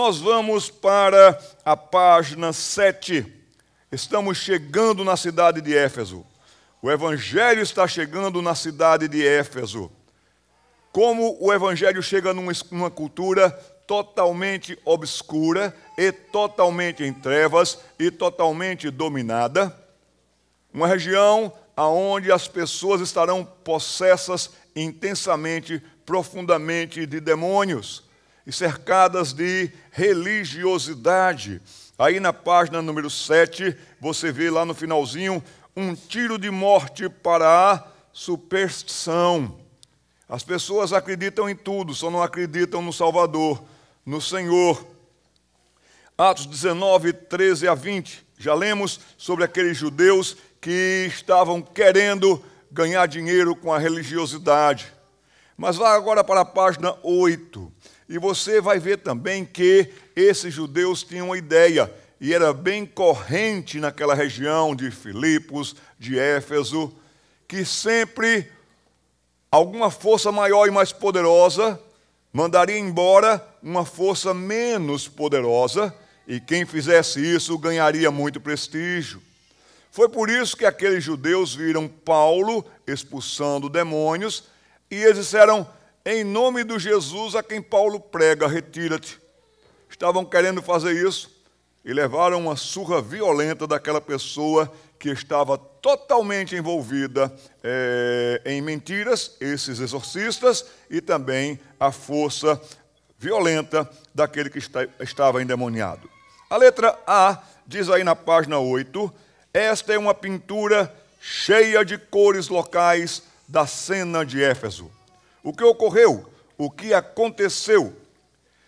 Nós vamos para a página 7. Estamos chegando na cidade de Éfeso. O Evangelho está chegando na cidade de Éfeso. Como o Evangelho chega numa cultura totalmente obscura e totalmente em trevas e totalmente dominada, uma região onde as pessoas estarão possessas intensamente, profundamente de demônios e cercadas de religiosidade. Aí na página número 7, você vê lá no finalzinho, um tiro de morte para a superstição. As pessoas acreditam em tudo, só não acreditam no Salvador, no Senhor. Atos 19, 13 a 20. Já lemos sobre aqueles judeus que estavam querendo ganhar dinheiro com a religiosidade. Mas vá agora para a página 8. E você vai ver também que esses judeus tinham uma ideia, e era bem corrente naquela região de Filipos, de Éfeso, que sempre alguma força maior e mais poderosa mandaria embora uma força menos poderosa, e quem fizesse isso ganharia muito prestígio. Foi por isso que aqueles judeus viram Paulo expulsando demônios, e eles disseram: em nome do Jesus a quem Paulo prega, retira-te. Estavam querendo fazer isso e levaram uma surra violenta daquela pessoa que estava totalmente envolvida em mentiras, esses exorcistas, e também a força violenta daquele que estava endemoniado. A letra A diz aí na página 8, esta é uma pintura cheia de cores locais da cena de Éfeso. O que ocorreu? O que aconteceu?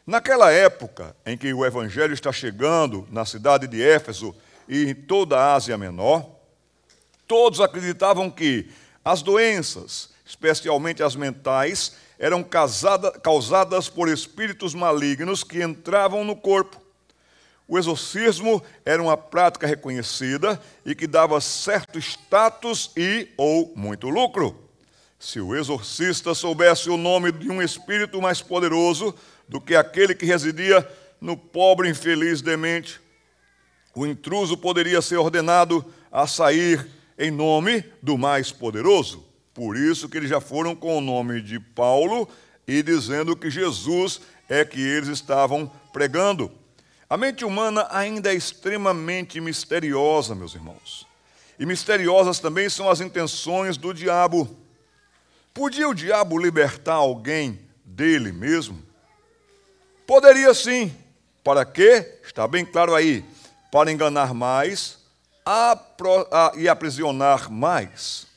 Naquela época em que o Evangelho está chegando na cidade de Éfeso e em toda a Ásia Menor, todos acreditavam que as doenças, especialmente as mentais, eram causadas por espíritos malignos que entravam no corpo. O exorcismo era uma prática reconhecida e que dava certo status ou muito lucro. Se o exorcista soubesse o nome de um espírito mais poderoso do que aquele que residia no pobre infeliz demente, o intruso poderia ser ordenado a sair em nome do mais poderoso. Por isso que eles já foram com o nome de Paulo e dizendo que Jesus é que eles estavam pregando. A mente humana ainda é extremamente misteriosa, meus irmãos. E misteriosas também são as intenções do diabo. Podia o diabo libertar alguém dele mesmo? Poderia sim. Para quê? Está bem claro aí. Para enganar mais e aprisionar mais.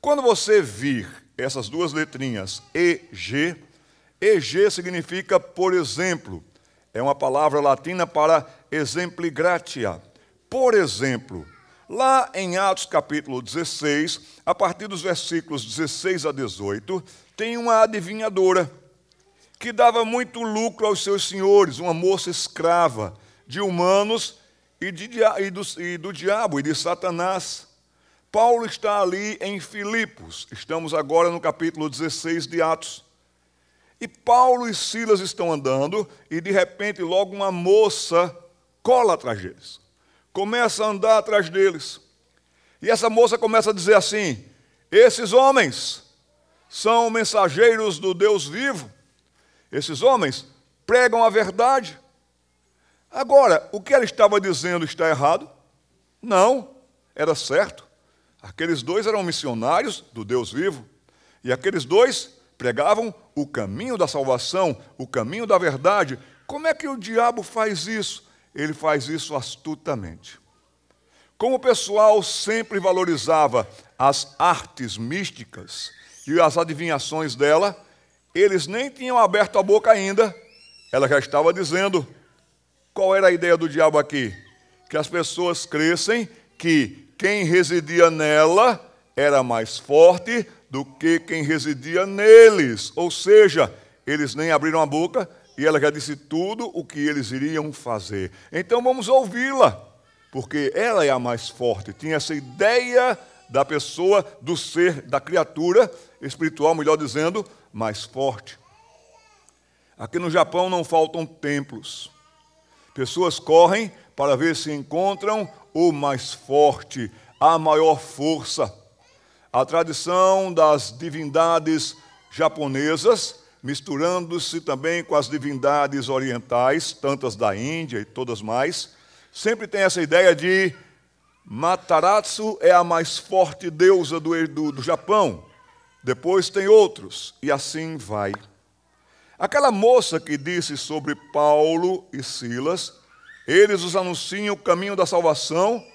Quando você vir essas duas letrinhas EG significa por exemplo. É uma palavra latina para exempli gratia. Por exemplo, lá em Atos capítulo 16, a partir dos versículos 16 a 18, tem uma adivinhadora que dava muito lucro aos seus senhores, uma moça escrava de humanos e do diabo e de Satanás. Paulo está ali em Filipos, estamos agora no capítulo 16 de Atos. E Paulo e Silas estão andando e de repente logo uma moça cola atrás deles. Começa a andar atrás deles. E essa moça começa a dizer assim: esses homens são mensageiros do Deus vivo. Esses homens pregam a verdade. Agora, o que ela estava dizendo está errado? Não, era certo. Aqueles dois eram missionários do Deus vivo. E aqueles dois pregavam o caminho da salvação, o caminho da verdade. Como é que o diabo faz isso? Ele faz isso astutamente. Como o pessoal sempre valorizava as artes místicas e as adivinhações dela, eles nem tinham aberto a boca ainda, ela já estava dizendo. Qual era a ideia do diabo aqui? Que as pessoas crescem que quem residia nela era mais forte do que quem residia neles. Ou seja, eles nem abriram a boca e ela já disse tudo o que eles iriam fazer. Então vamos ouvi-la, porque ela é a mais forte. Tinha essa ideia da pessoa, do ser, da criatura espiritual, melhor dizendo, mais forte. Aqui no Japão não faltam templos. Pessoas correm para ver se encontram o mais forte, a maior força. A tradição das divindades japonesas, misturando-se também com as divindades orientais, tantas da Índia e todas mais, sempre tem essa ideia de Mataratsu é a mais forte deusa do Japão. Depois tem outros, e assim vai. Aquela moça que disse sobre Paulo e Silas, eles os anunciam o caminho da salvação,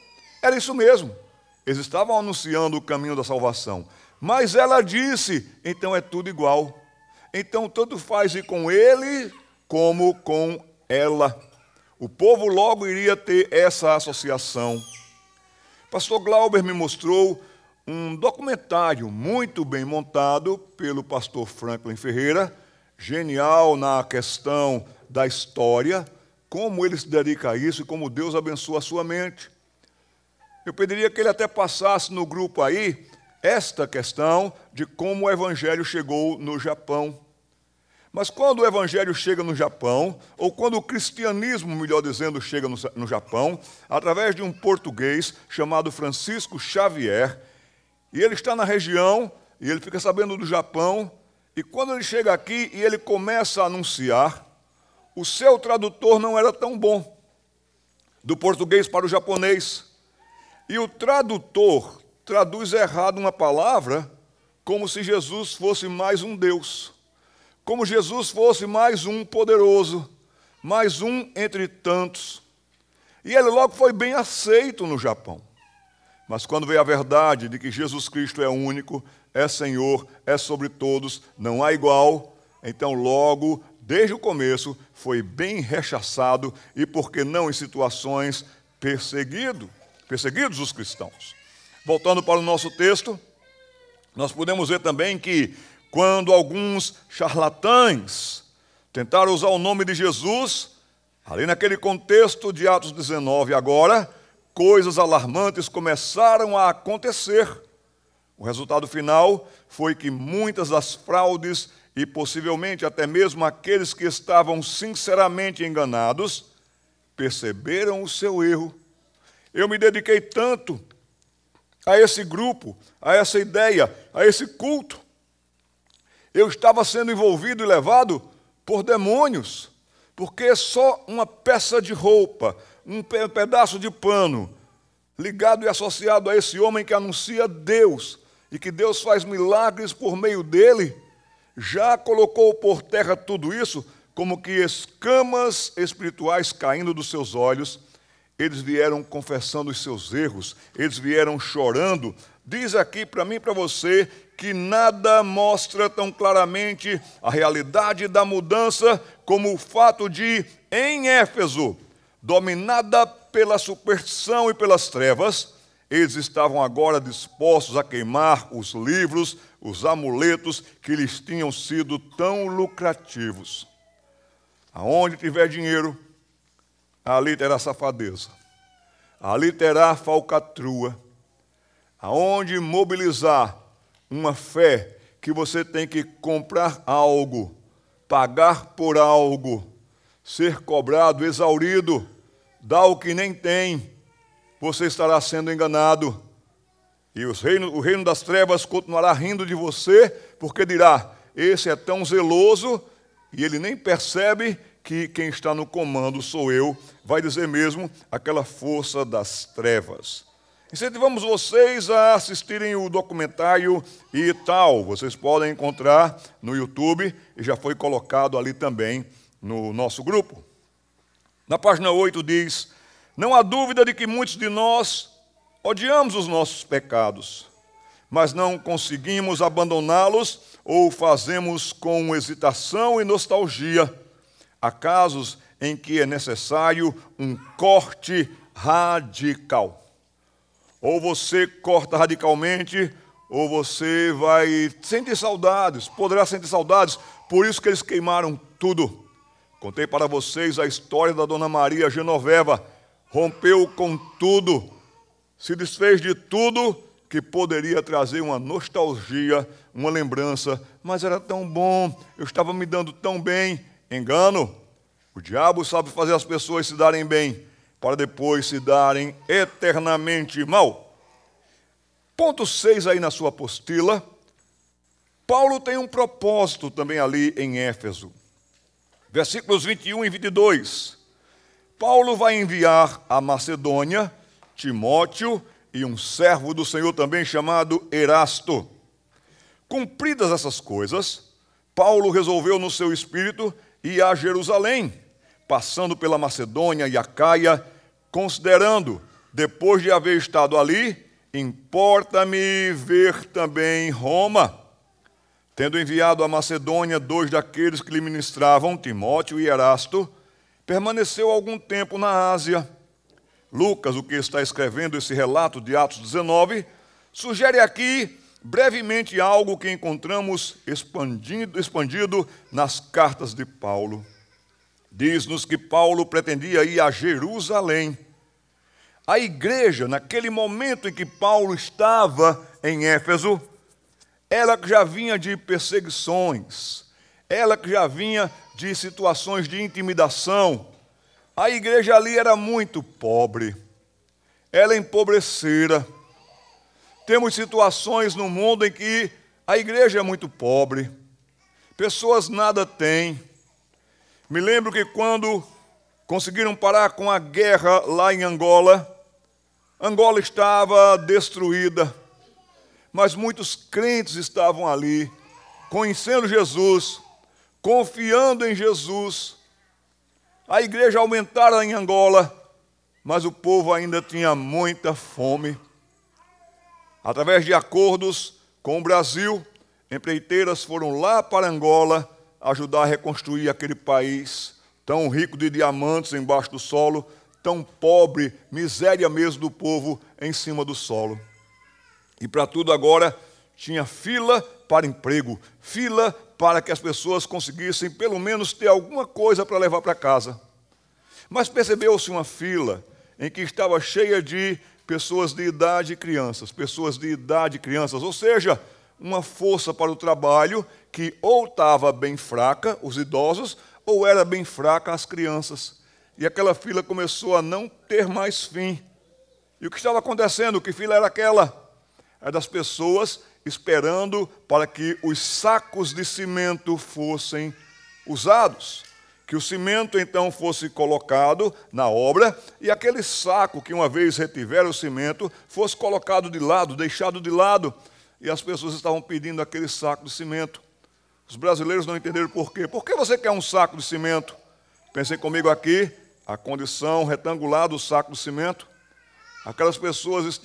era isso mesmo. Eles estavam anunciando o caminho da salvação. Mas ela disse, então é tudo igual. Então tanto faz ir com ele como com ela. O povo logo iria ter essa associação. Pastor Glauber me mostrou um documentário muito bem montado pelo pastor Franklin Ferreira, genial na questão da história, como ele se dedica a isso e como Deus abençoa a sua mente. Eu pediria que ele até passasse no grupo aí esta questão de como o Evangelho chegou no Japão. Mas quando o Evangelho chega no Japão, ou quando o cristianismo, melhor dizendo, chega no Japão, através de um português chamado Francisco Xavier, e ele está na região, e ele fica sabendo do Japão, e quando ele chega aqui e ele começa a anunciar, o seu tradutor não era tão bom, do português para o japonês. E o tradutor traduz errado uma palavra, como se Jesus fosse mais um Deus. Como Jesus fosse mais um poderoso, mais um entre tantos. E ele logo foi bem aceito no Japão. Mas quando veio a verdade de que Jesus Cristo é único, é Senhor, é sobre todos, não há igual, então logo, desde o começo, foi bem rechaçado e, por que não, em situações perseguidos os cristãos. Voltando para o nosso texto, nós podemos ver também que quando alguns charlatães tentaram usar o nome de Jesus, ali naquele contexto de Atos 19 agora, coisas alarmantes começaram a acontecer. O resultado final foi que muitas das fraudes e possivelmente até mesmo aqueles que estavam sinceramente enganados, perceberam o seu erro. Eu me dediquei tanto a esse grupo, a essa ideia, a esse culto. Eu estava sendo envolvido e levado por demônios, porque só uma peça de roupa, um pedaço de pano, ligado e associado a esse homem que anuncia Deus, e que Deus faz milagres por meio dele, já colocou por terra tudo isso, como que escamas espirituais caindo dos seus olhos. Eles vieram confessando os seus erros, eles vieram chorando. Diz aqui para mim e para você que nada mostra tão claramente a realidade da mudança como o fato de, em Éfeso, dominada pela superstição e pelas trevas, eles estavam agora dispostos a queimar os livros, os amuletos que lhes tinham sido tão lucrativos. Aonde tiver dinheiro, ali terá safadeza, ali terá falcatrua. Aonde mobilizar uma fé que você tem que comprar algo, pagar por algo, ser cobrado, exaurido, dar o que nem tem, você estará sendo enganado. E o reino das trevas continuará rindo de você, porque dirá, esse é tão zeloso, e ele nem percebe que quem está no comando sou eu, vai dizer mesmo aquela força das trevas. Incentivamos vocês a assistirem o documentário e tal. Vocês podem encontrar no YouTube e já foi colocado ali também no nosso grupo. Na página 8 diz, não há dúvida de que muitos de nós odiamos os nossos pecados, mas não conseguimos abandoná-los ou fazemos com hesitação e nostalgia. Há casos em que é necessário um corte radical. Ou você corta radicalmente, ou você vai sentir saudades, poderá sentir saudades, por isso que eles queimaram tudo. Contei para vocês a história da Dona Maria Genoveva, rompeu com tudo, se desfez de tudo que poderia trazer uma nostalgia, uma lembrança, mas era tão bom, eu estava me dando tão bem. Engano. O diabo sabe fazer as pessoas se darem bem, para depois se darem eternamente mal. Ponto 6 aí na sua apostila. Paulo tem um propósito também ali em Éfeso. Versículos 21 e 22. Paulo vai enviar a Macedônia Timóteo e um servo do Senhor também chamado Erasto. Cumpridas essas coisas, Paulo resolveu no seu espírito ir a Jerusalém, passando pela Macedônia e Acaia, considerando, depois de haver estado ali, importa-me ver também Roma. Tendo enviado à Macedônia 2 daqueles que lhe ministravam, Timóteo e Erasto, permaneceu algum tempo na Ásia. Lucas, o que está escrevendo esse relato de Atos 19, sugere aqui brevemente algo que encontramos expandido nas cartas de Paulo. Diz-nos que Paulo pretendia ir a Jerusalém. A igreja, naquele momento em que Paulo estava em Éfeso, ela que já vinha de perseguições, ela que já vinha de situações de intimidação, a igreja ali era muito pobre, ela empobrecera. Temos situações no mundo em que a igreja é muito pobre, pessoas nada têm. Me lembro que quando conseguiram parar com a guerra lá em Angola, Angola estava destruída, mas muitos crentes estavam ali, conhecendo Jesus, confiando em Jesus. A igreja aumentara em Angola, mas o povo ainda tinha muita fome. Através de acordos com o Brasil, empreiteiras foram lá para Angola ajudar a reconstruir aquele país tão rico de diamantes embaixo do solo, tão pobre, miséria mesmo do povo em cima do solo. E para tudo agora tinha fila para emprego, fila para que as pessoas conseguissem pelo menos ter alguma coisa para levar para casa. Mas percebeu-se uma fila em que estava cheia de pessoas de idade crianças, ou seja, uma força para o trabalho que ou estava bem fraca, os idosos, ou era bem fraca as crianças. E aquela fila começou a não ter mais fim. E o que estava acontecendo? Que fila era aquela? Era das pessoas esperando para que os sacos de cimento fossem usados. Que o cimento então fosse colocado na obra e aquele saco que uma vez retivera o cimento fosse colocado de lado, deixado de lado. E as pessoas estavam pedindo aquele saco de cimento. Os brasileiros não entenderam por quê. Por que você quer um saco de cimento? Pensem comigo aqui, a condição retangular do saco de cimento. Aquelas pessoas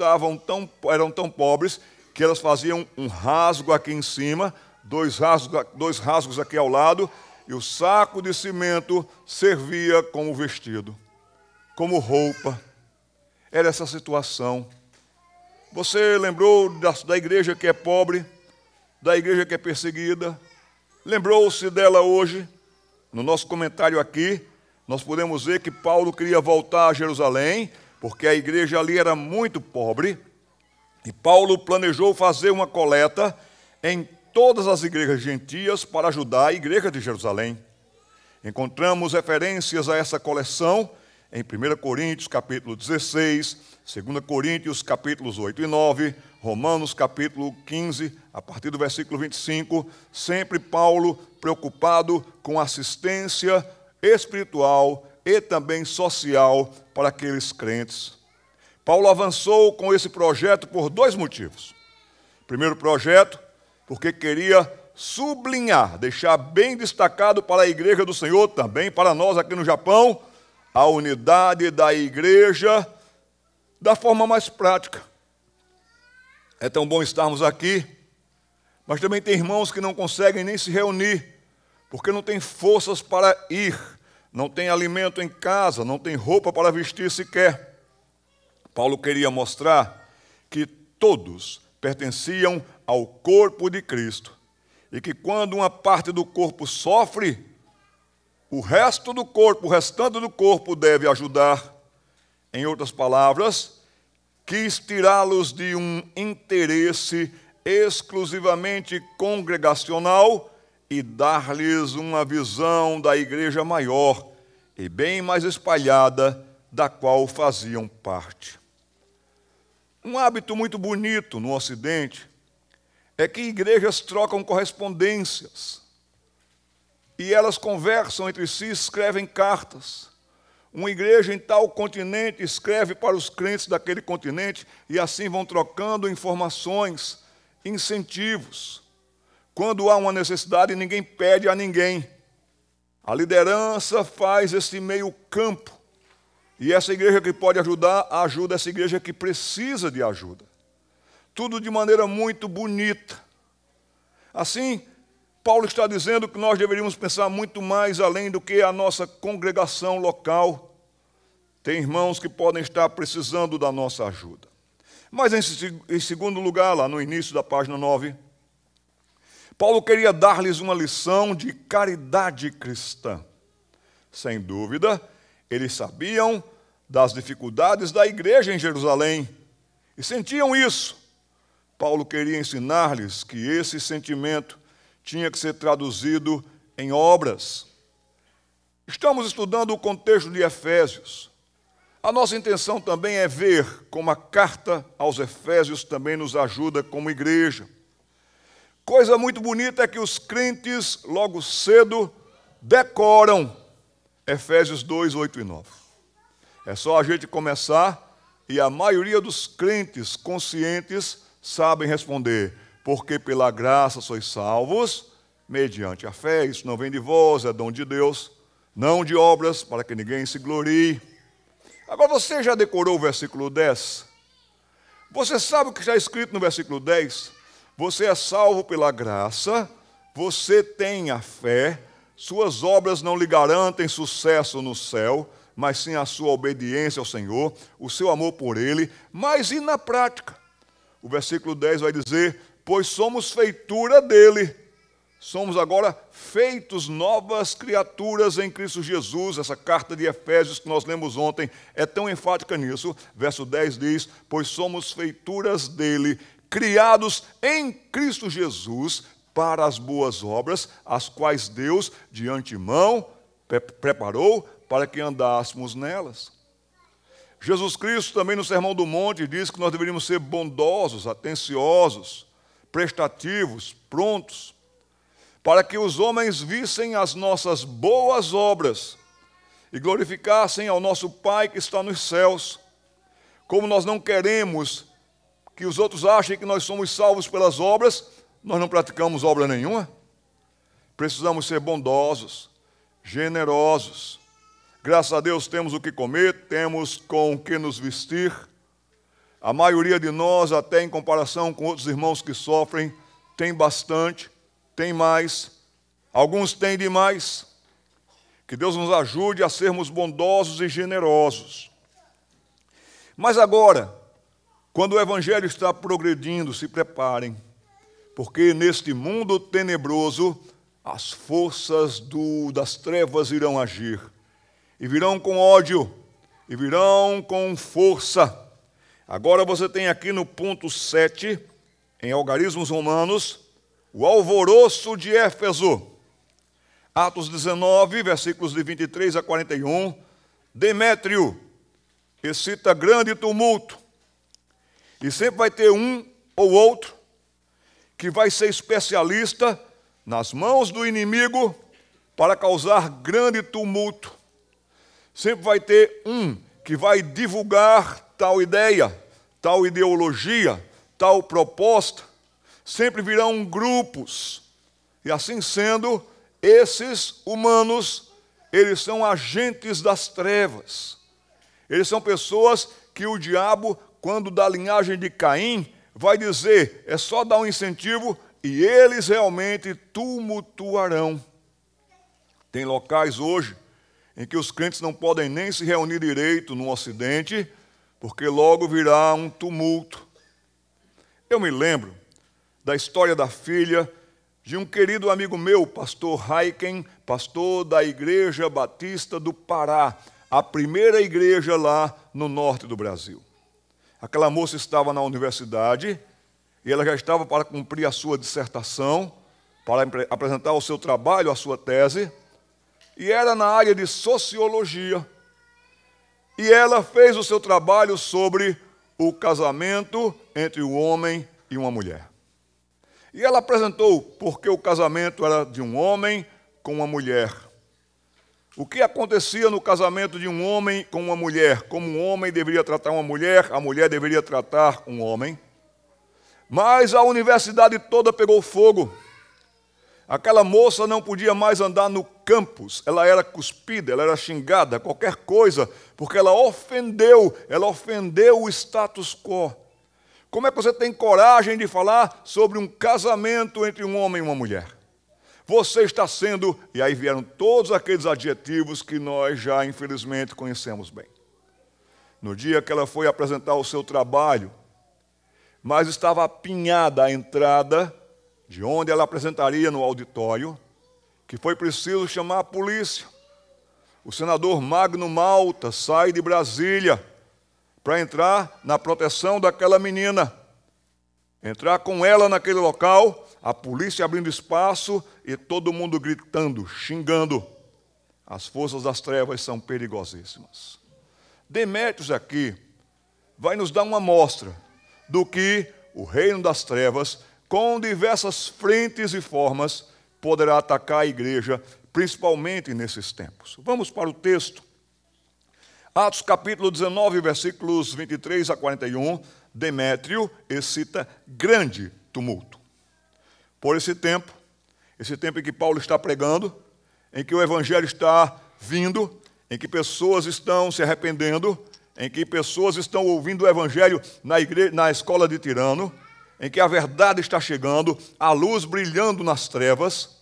eram tão pobres que elas faziam um rasgo aqui em cima, dois rasgos aqui ao lado, e o saco de cimento servia como vestido, como roupa. Era essa situação. Você lembrou da igreja que é pobre, da igreja que é perseguida? Lembrou-se dela hoje? No nosso comentário aqui, nós podemos ver que Paulo queria voltar a Jerusalém, porque a igreja ali era muito pobre, e Paulo planejou fazer uma coleta em todas as igrejas gentias para ajudar a igreja de Jerusalém. Encontramos referências a essa coleção em 1 Coríntios capítulo 16, 2 Coríntios capítulos 8 e 9, Romanos capítulo 15, a partir do versículo 25, sempre Paulo preocupado com assistência espiritual e também social para aqueles crentes. Paulo avançou com esse projeto por dois motivos. Primeiro projeto, porque queria sublinhar, deixar bem destacado para a igreja do Senhor, também para nós aqui no Japão, a unidade da igreja da forma mais prática. É tão bom estarmos aqui, mas também tem irmãos que não conseguem nem se reunir, porque não tem forças para ir, não tem alimento em casa, não tem roupa para vestir sequer. Paulo queria mostrar que todos pertenciam ao corpo de Cristo e que quando uma parte do corpo sofre, o resto do corpo, o restante do corpo deve ajudar. Em outras palavras, quis tirá-los de um interesse exclusivamente congregacional e dar-lhes uma visão da igreja maior, e bem mais espalhada, da qual faziam parte. Um hábito muito bonito no Ocidente é que igrejas trocam correspondências e elas conversam entre si, escrevem cartas. Uma igreja em tal continente escreve para os crentes daquele continente e assim vão trocando informações, incentivos. Quando há uma necessidade, ninguém pede a ninguém. A liderança faz esse meio campo. E essa igreja que pode ajudar, ajuda essa igreja que precisa de ajuda. Tudo de maneira muito bonita. Assim, Paulo está dizendo que nós deveríamos pensar muito mais além do que a nossa congregação local. Tem irmãos que podem estar precisando da nossa ajuda. Mas em segundo lugar, lá no início da página 9, Paulo queria dar-lhes uma lição de caridade cristã. Sem dúvida, eles sabiam das dificuldades da igreja em Jerusalém e sentiam isso. Paulo queria ensinar-lhes que esse sentimento tinha que ser traduzido em obras. Estamos estudando o contexto de Efésios. A nossa intenção também é ver como a carta aos Efésios também nos ajuda como igreja. Coisa muito bonita é que os crentes, logo cedo, decoram Efésios 2, 8 e 9. É só a gente começar e a maioria dos crentes conscientes sabem responder: porque pela graça sois salvos, mediante a fé. Isso não vem de vós, é dom de Deus, não de obras, para que ninguém se glorie. Agora, você já decorou o versículo 10? Você sabe o que está escrito no versículo 10? Você é salvo pela graça, você tem a fé, suas obras não lhe garantem sucesso no céu, mas sim a sua obediência ao Senhor, o seu amor por Ele. Mas e na prática? O versículo 10 vai dizer: pois somos feitura dele. Somos agora feitos novas criaturas em Cristo Jesus. Essa carta de Efésios que nós lemos ontem é tão enfática nisso. Verso 10 diz: pois somos feituras dele, criados em Cristo Jesus para as boas obras, as quais Deus de antemão preparou para que andássemos nelas. Jesus Cristo também no Sermão do Monte diz que nós deveríamos ser bondosos, atenciosos, prestativos, prontos, para que os homens vissem as nossas boas obras e glorificassem ao nosso Pai que está nos céus. Como nós não queremos que os outros achem que nós somos salvos pelas obras, nós não praticamos obra nenhuma. Precisamos ser bondosos, generosos. Graças a Deus temos o que comer, temos com o que nos vestir. A maioria de nós, até em comparação com outros irmãos que sofrem, tem bastante, tem mais. Alguns têm demais. Que Deus nos ajude a sermos bondosos e generosos. Mas agora, quando o Evangelho está progredindo, se preparem, porque neste mundo tenebroso, as forças das trevas irão agir. E virão com ódio, e virão com força. Agora você tem aqui no ponto 7, em Algarismos Romanos, o alvoroço de Éfeso. Atos 19, versículos de 23 a 41, Demétrio excita grande tumulto. E sempre vai ter um ou outro que vai ser especialista nas mãos do inimigo para causar grande tumulto. Sempre vai ter um que vai divulgar tal ideia, tal ideologia, tal proposta. Sempre virão grupos. E assim sendo, esses humanos, eles são agentes das trevas. Eles são pessoas que o diabo, quando da linhagem de Caim, vai dizer, é só dar um incentivo e eles realmente tumultuarão. Tem locais hoje em que os crentes não podem nem se reunir direito no Ocidente, porque logo virá um tumulto. Eu me lembro da história da filha de um querido amigo meu, pastor Haiken, pastor da Igreja Batista do Pará, a primeira igreja lá no norte do Brasil. Aquela moça estava na universidade e ela já estava para cumprir a sua dissertação, para apresentar o seu trabalho, a sua tese. e era na área de sociologia. E ela fez o seu trabalho sobre o casamento entre um homem e uma mulher. E ela apresentou porque o casamento era de um homem com uma mulher. O que acontecia no casamento de um homem com uma mulher? Como um homem deveria tratar uma mulher, a mulher deveria tratar um homem. Mas a universidade toda pegou fogo. Aquela moça não podia mais andar no campus, ela era cuspida, ela era xingada, qualquer coisa, porque ela ofendeu o status quo. Como é que você tem coragem de falar sobre um casamento entre um homem e uma mulher? Você está sendo, e aí vieram todos aqueles adjetivos que nós já infelizmente conhecemos bem. No dia que ela foi apresentar o seu trabalho, mas estava apinhada a entrada de onde ela apresentaria no auditório, que foi preciso chamar a polícia. O senador Magno Malta sai de Brasília para entrar na proteção daquela menina. Entrar com ela naquele local, a polícia abrindo espaço e todo mundo gritando, xingando. As forças das trevas são perigosíssimas. Demétrios aqui vai nos dar uma amostra do que o reino das trevas, com diversas frentes e formas, poderá atacar a igreja, principalmente nesses tempos. Vamos para o texto. Atos capítulo 19, versículos 23 a 41, Demétrio excita grande tumulto. Por esse tempo em que Paulo está pregando, em que o evangelho está vindo, em que pessoas estão se arrependendo, em que pessoas estão ouvindo o evangelho na escola de Tirano, em que a verdade está chegando, a luz brilhando nas trevas,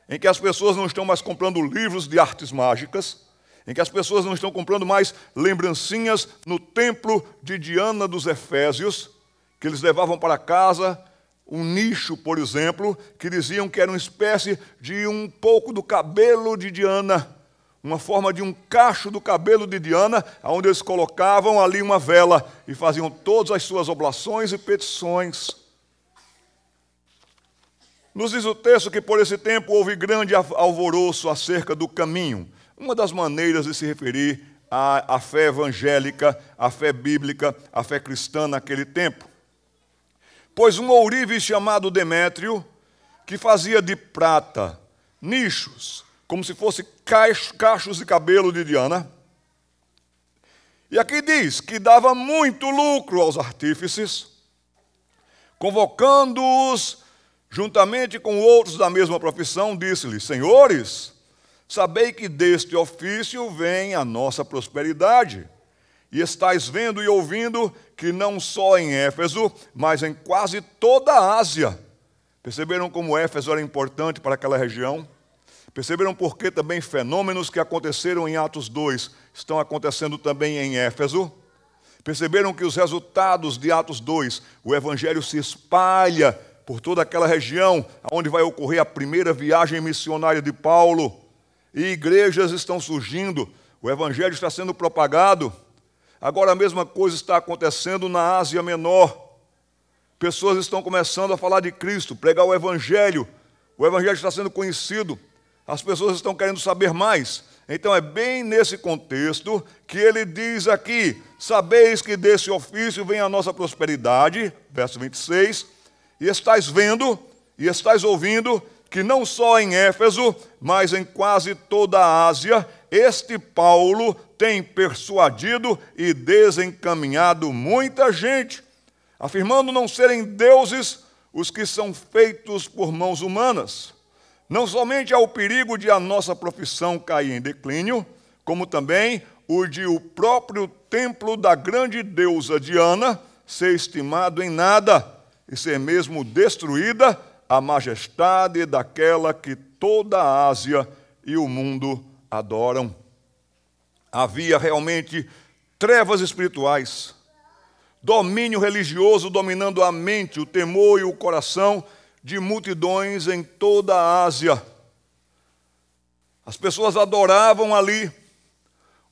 em que as pessoas não estão mais comprando livros de artes mágicas, em que as pessoas não estão comprando mais lembrancinhas no templo de Diana dos Efésios, que eles levavam para casa, um nicho, por exemplo, que diziam que era uma espécie de um pouco do cabelo de Diana, uma forma de um cacho do cabelo de Diana, onde eles colocavam ali uma vela e faziam todas as suas oblações e petições. Nos diz o texto que por esse tempo houve grande alvoroço acerca do caminho. Uma das maneiras de se referir à fé evangélica, à fé bíblica, à fé cristã naquele tempo. Pois um ourives chamado Demétrio, que fazia de prata nichos, como se fosse cachos de cabelo de Diana. E aqui diz que dava muito lucro aos artífices, convocando-os juntamente com outros da mesma profissão, disse-lhes: senhores, sabei que deste ofício vem a nossa prosperidade, e estáis vendo e ouvindo que não só em Éfeso, mas em quase toda a Ásia. Perceberam como Éfeso era importante para aquela região? Perceberam por que também fenômenos que aconteceram em Atos 2 estão acontecendo também em Éfeso? Perceberam que os resultados de Atos 2, o evangelho se espalha por toda aquela região, onde vai ocorrer a primeira viagem missionária de Paulo, e igrejas estão surgindo, o evangelho está sendo propagado. Agora a mesma coisa está acontecendo na Ásia Menor. Pessoas estão começando a falar de Cristo, pregar o evangelho está sendo conhecido. As pessoas estão querendo saber mais. Então é bem nesse contexto que ele diz aqui: sabeis que desse ofício vem a nossa prosperidade, verso 26, e estáis vendo e estáis ouvindo que não só em Éfeso, mas em quase toda a Ásia, este Paulo tem persuadido e desencaminhado muita gente, afirmando não serem deuses os que são feitos por mãos humanas. Não somente há o perigo de a nossa profissão cair em declínio, como também o de o próprio templo da grande deusa Diana ser estimado em nada e ser mesmo destruída a majestade daquela que toda a Ásia e o mundo adoram. Havia realmente trevas espirituais, domínio religioso dominando a mente, o temor e o coração de multidões em toda a Ásia. As pessoas adoravam ali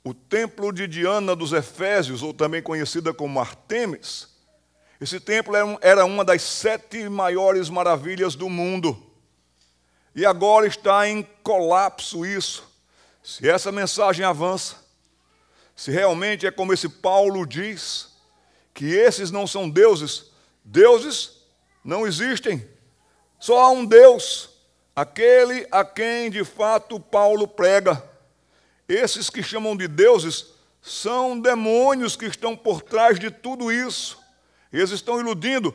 o templo de Diana dos Efésios, ou também conhecida como Artemis. Esse templo era uma das 7 maiores maravilhas do mundo. E agora está em colapso isso. Se essa mensagem avança, se realmente é como esse Paulo diz, que esses não são deuses, deuses não existem. Só há um Deus, aquele a quem de fato Paulo prega. Esses que chamam de deuses são demônios que estão por trás de tudo isso. Eles estão iludindo.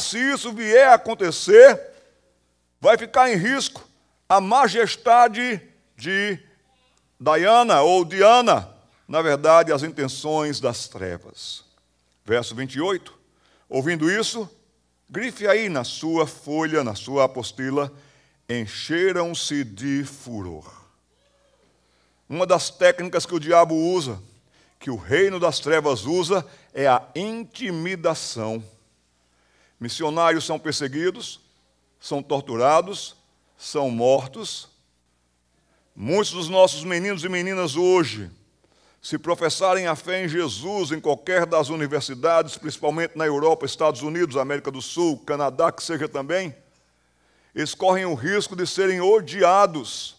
Se isso vier a acontecer, vai ficar em risco a majestade de Diana ou Diana, na verdade, as intenções das trevas. Verso 28, ouvindo isso, grife aí na sua folha, na sua apostila, encheram-se de furor. Uma das técnicas que o diabo usa, que o reino das trevas usa, é a intimidação. Missionários são perseguidos, são torturados, são mortos. Muitos dos nossos meninos e meninas hoje, se professarem a fé em Jesus em qualquer das universidades, principalmente na Europa, Estados Unidos, América do Sul, Canadá, que seja também, eles correm o risco de serem odiados,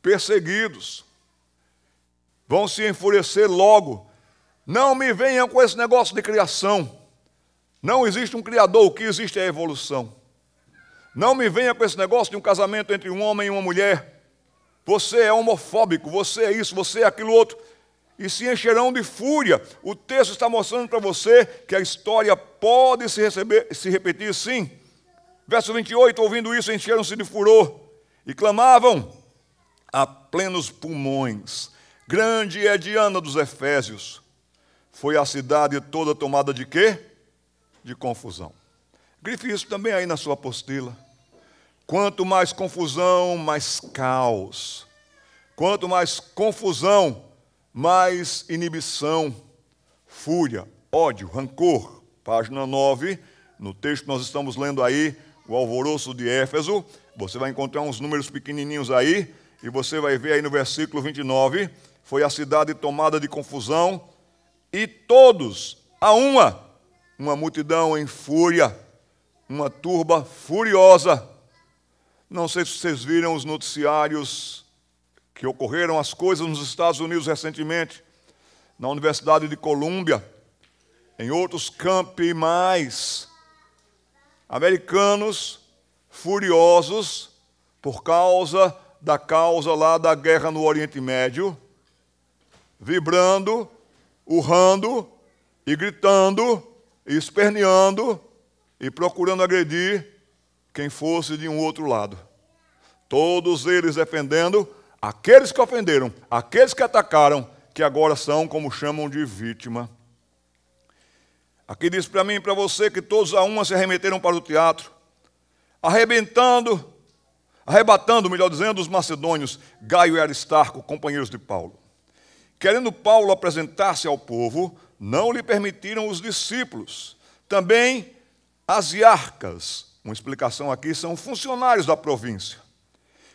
perseguidos. Vão se enfurecer logo. Não me venham com esse negócio de criação. Não existe um criador, o que existe é a evolução. Não me venha com esse negócio de um casamento entre um homem e uma mulher. Você é homofóbico, você é isso, você é aquilo outro. E se encherão de fúria. O texto está mostrando para você que a história pode se repetir sim. Verso 28, ouvindo isso, encheram-se de furor e clamavam a plenos pulmões. Grande é Diana dos Efésios. Foi a cidade toda tomada de quê? De confusão. Grife isso também aí na sua apostila. Quanto mais confusão, mais caos. Quanto mais confusão, mais inibição, fúria, ódio, rancor. Página 9, no texto que nós estamos lendo aí, o alvoroço de Éfeso. Você vai encontrar uns números pequenininhos aí, e você vai ver aí no versículo 29, foi a cidade tomada de confusão, e todos, a uma multidão em fúria, uma turba furiosa. Não sei se vocês viram os noticiários que ocorreram as coisas nos Estados Unidos recentemente, na Universidade de Colômbia, em outros campi mais, americanos furiosos por causa da causa lá da guerra no Oriente Médio, vibrando, urrando e gritando e esperneando e procurando agredir quem fosse de um outro lado. Todos eles defendendo aqueles que ofenderam, aqueles que atacaram, que agora são, como chamam, de vítima. Aqui diz para mim e para você que todos a uma se arremeteram para o teatro, arrebatando, melhor dizendo, os macedônios, Gaio e Aristarco, companheiros de Paulo. Querendo Paulo apresentar-se ao povo, não lhe permitiram os discípulos. Também as iarcas, uma explicação aqui, são funcionários da província,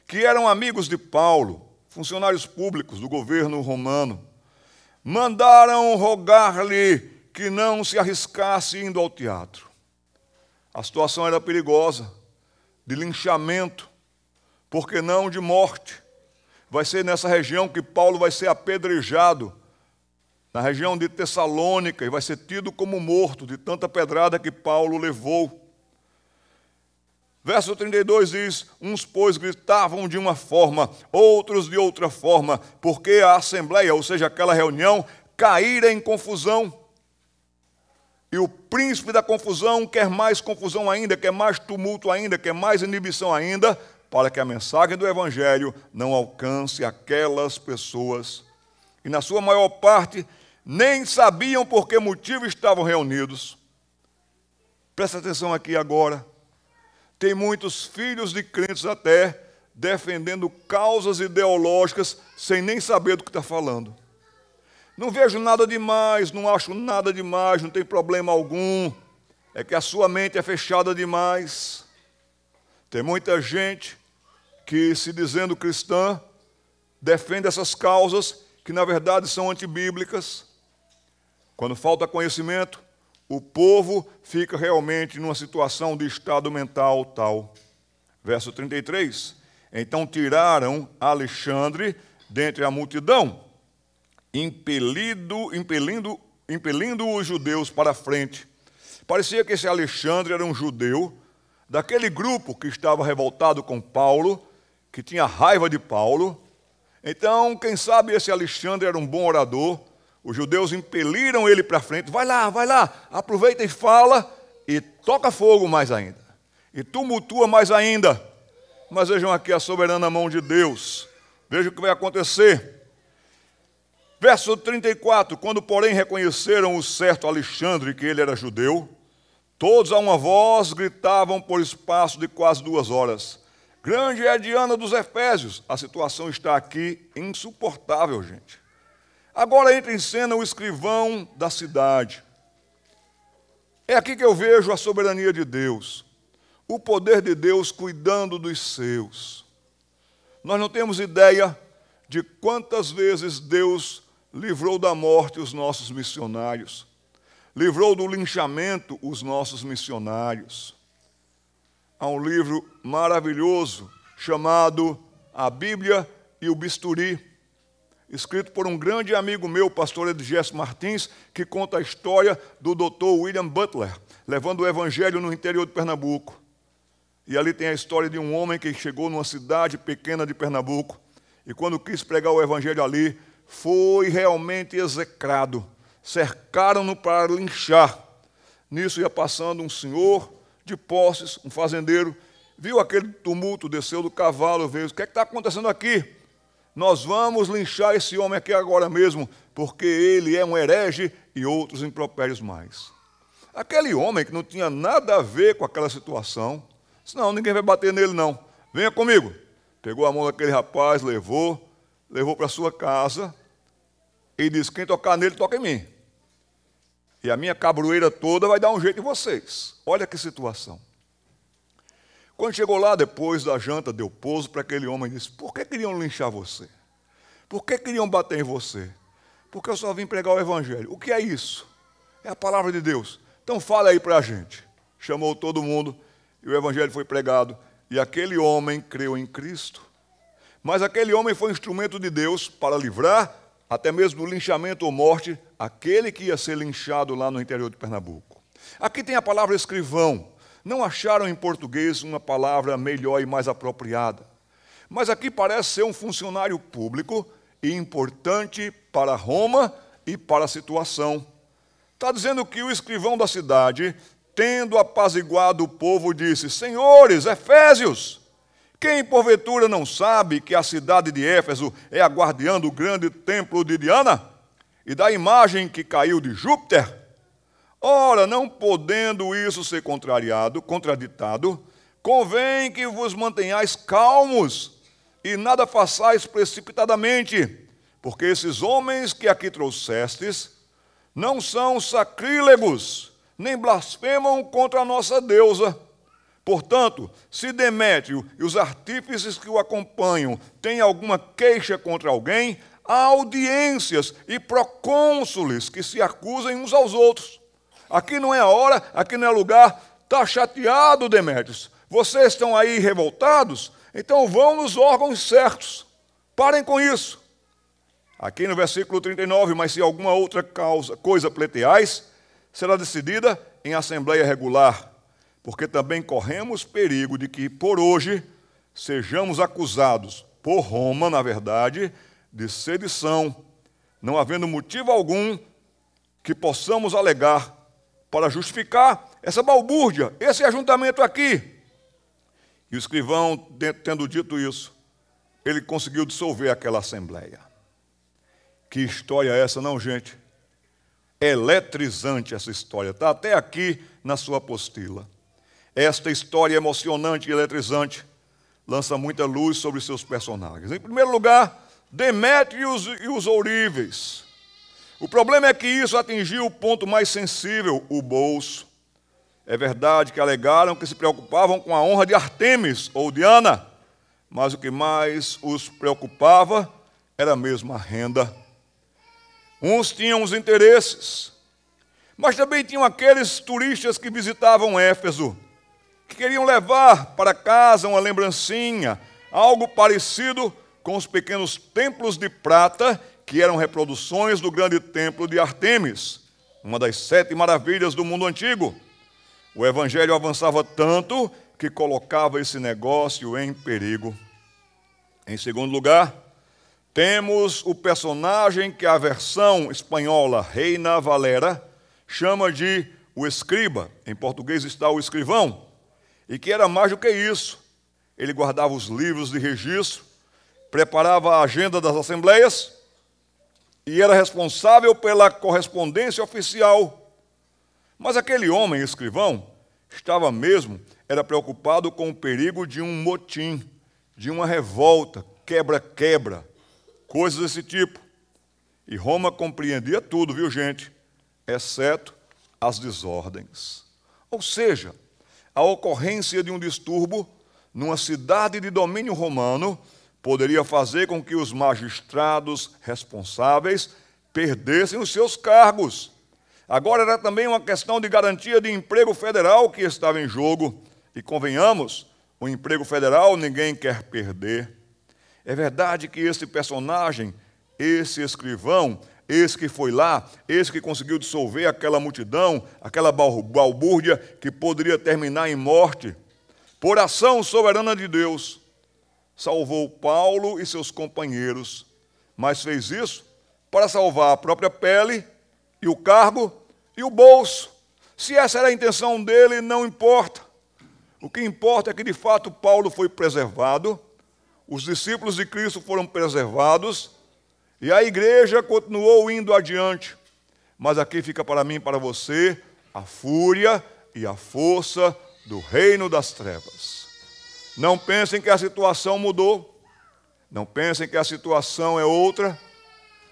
que eram amigos de Paulo, funcionários públicos do governo romano, mandaram rogar-lhe que não se arriscasse indo ao teatro. A situação era perigosa, de linchamento, por que não de morte. Vai ser nessa região que Paulo vai ser apedrejado, na região de Tessalônica, e vai ser tido como morto de tanta pedrada que Paulo levou. Verso 32 diz, uns, pois, gritavam de uma forma, outros de outra forma, porque a assembleia, ou seja, aquela reunião, caíra em confusão. E o príncipe da confusão quer mais confusão ainda, quer mais tumulto ainda, quer mais inibição ainda, para que a mensagem do Evangelho não alcance aquelas pessoas. E na sua maior parte, nem sabiam por que motivo estavam reunidos. Presta atenção aqui agora. Tem muitos filhos de crentes até defendendo causas ideológicas sem nem saber do que está falando. Não vejo nada demais, não acho nada demais, não tem problema algum. É que a sua mente é fechada demais. Tem muita gente que, se dizendo cristã, defende essas causas que, na verdade, são antibíblicas. Quando falta conhecimento, o povo fica realmente numa situação de estado mental tal. Verso 33. Então tiraram Alexandre dentre a multidão, impelindo os judeus para a frente. Parecia que esse Alexandre era um judeu, daquele grupo que estava revoltado com Paulo, que tinha raiva de Paulo. Então, quem sabe esse Alexandre era um bom orador. Os judeus impeliram ele para frente. Vai lá, aproveita e fala, e toca fogo mais ainda, e tumultua mais ainda. Mas vejam aqui a soberana mão de Deus. Vejam o que vai acontecer. Verso 34, quando porém reconheceram o certo Alexandre, que ele era judeu, todos a uma voz gritavam por espaço de quase 2 horas: grande é a Diana dos Efésios. A situação está aqui insuportável, gente. Agora entra em cena o escrivão da cidade. É aqui que eu vejo a soberania de Deus, o poder de Deus cuidando dos seus. Nós não temos ideia de quantas vezes Deus livrou da morte os nossos missionários, livrou do linchamento os nossos missionários. Há um livro maravilhoso chamado A Bíblia e o Bisturi, escrito por um grande amigo meu, o pastor Edgesso Martins, que conta a história do Dr. William Butler, levando o evangelho no interior de Pernambuco. E ali tem a história de um homem que chegou numa cidade pequena de Pernambuco, e quando quis pregar o evangelho ali, foi realmente execrado. Cercaram-no para linchar. Nisso ia passando um senhor de posses, um fazendeiro, viu aquele tumulto, desceu do cavalo, veio: o que é que está acontecendo aqui? Nós vamos linchar esse homem aqui agora mesmo, porque ele é um herege e outros impropérios mais. Aquele homem que não tinha nada a ver com aquela situação, disse: não, ninguém vai bater nele não, venha comigo. Pegou a mão daquele rapaz, levou para sua casa e disse: quem tocar nele, toca em mim. E a minha cabroeira toda vai dar um jeito em vocês. Olha que situação. Quando chegou lá, depois da janta, deu pouso para aquele homem e disse: por que queriam linchar você? Por que queriam bater em você? Porque eu só vim pregar o evangelho. O que é isso? É a palavra de Deus. Então fala aí para a gente. Chamou todo mundo e o evangelho foi pregado. E aquele homem creu em Cristo. Mas aquele homem foi instrumento de Deus para livrar, até mesmo do linchamento ou morte, aquele que ia ser linchado lá no interior de Pernambuco. Aqui tem a palavra escrivão. Não acharam em português uma palavra melhor e mais apropriada. Mas aqui parece ser um funcionário público e importante para Roma e para a situação. Está dizendo que o escrivão da cidade, tendo apaziguado o povo, disse: senhores, Efésios, quem porventura não sabe que a cidade de Éfeso é a guardiã do grande templo de Diana e da imagem que caiu de Júpiter? Ora, não podendo isso ser contraditado, convém que vos mantenhais calmos e nada façais precipitadamente, porque esses homens que aqui trouxestes não são sacrílegos, nem blasfemam contra a nossa deusa. Portanto, se Demétrio e os artífices que o acompanham têm alguma queixa contra alguém, há audiências e procônsules que se acusem uns aos outros. Aqui não é a hora, aqui não é lugar. Está chateado, Demétrios? Vocês estão aí revoltados? Então vão nos órgãos certos. Parem com isso. Aqui no versículo 39, mas se alguma outra coisa pleiteais, será decidida em assembleia regular, porque também corremos perigo de que, por hoje, sejamos acusados, por Roma, na verdade, de sedição, não havendo motivo algum que possamos alegar para justificar essa balbúrdia, esse ajuntamento aqui. E o escrivão, tendo dito isso, ele conseguiu dissolver aquela assembleia. Que história é essa, não, gente? Eletrizante essa história, está até aqui na sua apostila. Esta história emocionante e eletrizante lança muita luz sobre seus personagens. Em primeiro lugar, Demétrio e os ouríveis. O problema é que isso atingiu o ponto mais sensível, o bolso. É verdade que alegaram que se preocupavam com a honra de Artemis ou Diana, mas o que mais os preocupava era mesmo a renda. Uns tinham os interesses, mas também tinham aqueles turistas que visitavam Éfeso, que queriam levar para casa uma lembrancinha, algo parecido com os pequenos templos de prata, que eram reproduções do grande templo de Ártemis, uma das 7 maravilhas do mundo antigo. O evangelho avançava tanto que colocava esse negócio em perigo. Em segundo lugar, temos o personagem que a versão espanhola Reina Valera chama de o escriba. Em português está o escrivão. E que era mais do que isso. Ele guardava os livros de registro, preparava a agenda das assembleias e era responsável pela correspondência oficial. Mas aquele homem, escrivão, era preocupado com o perigo de um motim, de uma revolta, quebra-quebra, coisas desse tipo. E Roma compreendia tudo, viu, gente? Exceto as desordens. Ou seja, a ocorrência de um distúrbio numa cidade de domínio romano poderia fazer com que os magistrados responsáveis perdessem os seus cargos. Agora era também uma questão de garantia de emprego federal que estava em jogo. E convenhamos, o emprego federal ninguém quer perder. É verdade que esse personagem, esse escrivão, esse que foi lá, esse que conseguiu dissolver aquela multidão, aquela balbúrdia que poderia terminar em morte, por ação soberana de Deus, salvou Paulo e seus companheiros, mas fez isso para salvar a própria pele e o cargo e o bolso. Se essa era a intenção dele, não importa. O que importa é que, de fato, Paulo foi preservado, os discípulos de Cristo foram preservados, e a igreja continuou indo adiante. Mas aqui fica para mim e para você a fúria e a força do reino das trevas. Não pensem que a situação mudou. Não pensem que a situação é outra.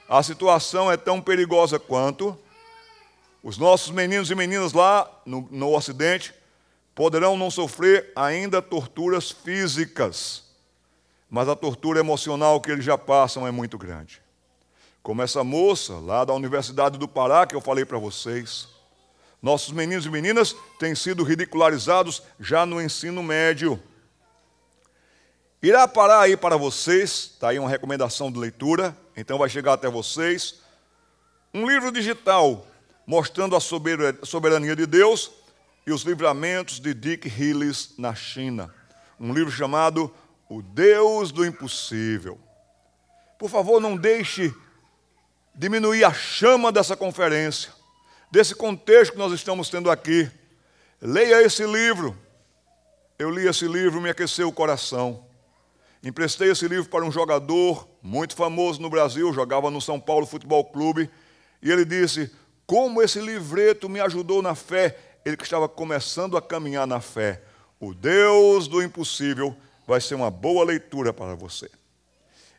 A situação é tão perigosa quanto. Os nossos meninos e meninas lá no Ocidente poderão não sofrer ainda torturas físicas, mas a tortura emocional que eles já passam é muito grande. Como essa moça lá da Universidade do Pará, que eu falei para vocês. Nossos meninos e meninas têm sido ridicularizados já no ensino médio. Irá parar aí para vocês, está aí uma recomendação de leitura, então vai chegar até vocês, um livro digital mostrando a soberania de Deus e os livramentos de Dick Hillis na China. Um livro chamado O Deus do Impossível. Por favor, não deixe diminuir a chama dessa conferência, desse contexto que nós estamos tendo aqui. Leia esse livro. Eu li esse livro, me aqueceu o coração. Emprestei esse livro para um jogador muito famoso no Brasil, jogava no São Paulo Futebol Clube, e ele disse: como esse livreto me ajudou na fé, ele que estava começando a caminhar na fé. O Deus do Impossível vai ser uma boa leitura para você.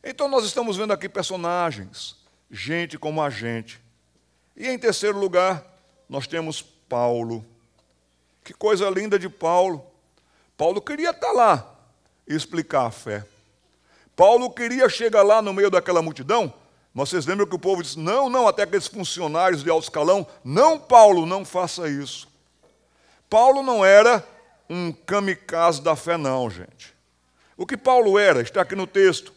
Então nós estamos vendo aqui personagens, gente como a gente. E em terceiro lugar, nós temos Paulo. Que coisa linda de Paulo. Paulo queria estar lá e explicar a fé. Paulo queria chegar lá no meio daquela multidão, mas vocês lembram que o povo disse: não, até aqueles funcionários de alto escalão, não, Paulo, não faça isso. Paulo não era um kamikaze da fé, não, gente. O que Paulo era, está aqui no texto.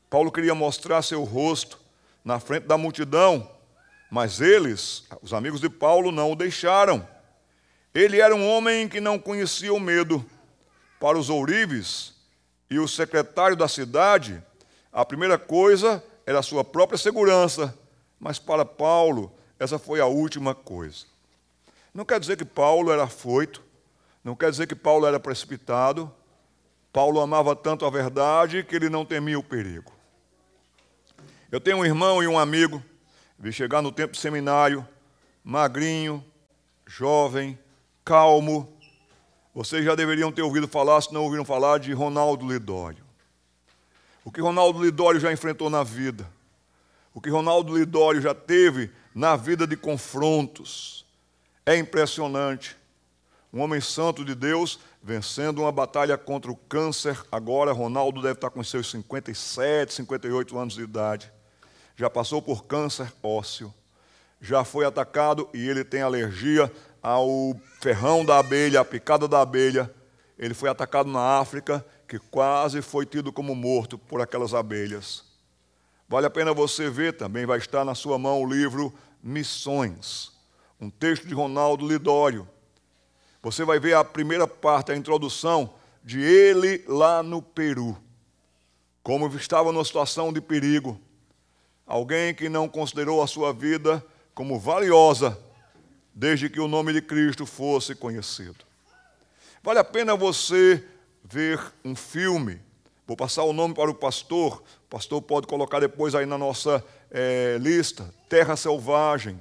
Paulo queria mostrar seu rosto na frente da multidão, mas eles, os amigos de Paulo, não o deixaram. Ele era um homem que não conhecia o medo. Para os ourives e o secretário da cidade, a primeira coisa era a sua própria segurança, mas para Paulo, essa foi a última coisa. Não quer dizer que Paulo era afoito, não quer dizer que Paulo era precipitado. Paulo amava tanto a verdade que ele não temia o perigo. Eu tenho um irmão e um amigo, vi chegar no tempo de seminário, magrinho, jovem, calmo. Vocês já deveriam ter ouvido falar, se não ouviram falar, de Ronaldo Lidório. O que Ronaldo Lidório já enfrentou na vida. O que Ronaldo Lidório já teve na vida de confrontos. É impressionante. Um homem santo de Deus vencendo uma batalha contra o câncer. Agora Ronaldo deve estar com seus 57, 58 anos de idade. Já passou por câncer ósseo. Já foi atacado e ele tem alergia ao ferrão da abelha, a picada da abelha. Ele foi atacado na África, que quase foi tido como morto por aquelas abelhas. Vale a pena você ver também, vai estar na sua mão o livro Missões, um texto de Ronaldo Lidório. Você vai ver a primeira parte, a introdução de ele lá no Peru, como estava numa situação de perigo. Alguém que não considerou a sua vida como valiosa, desde que o nome de Cristo fosse conhecido. Vale a pena você ver um filme. Vou passar o nome para o pastor pode colocar depois aí na nossa lista, Terra Selvagem,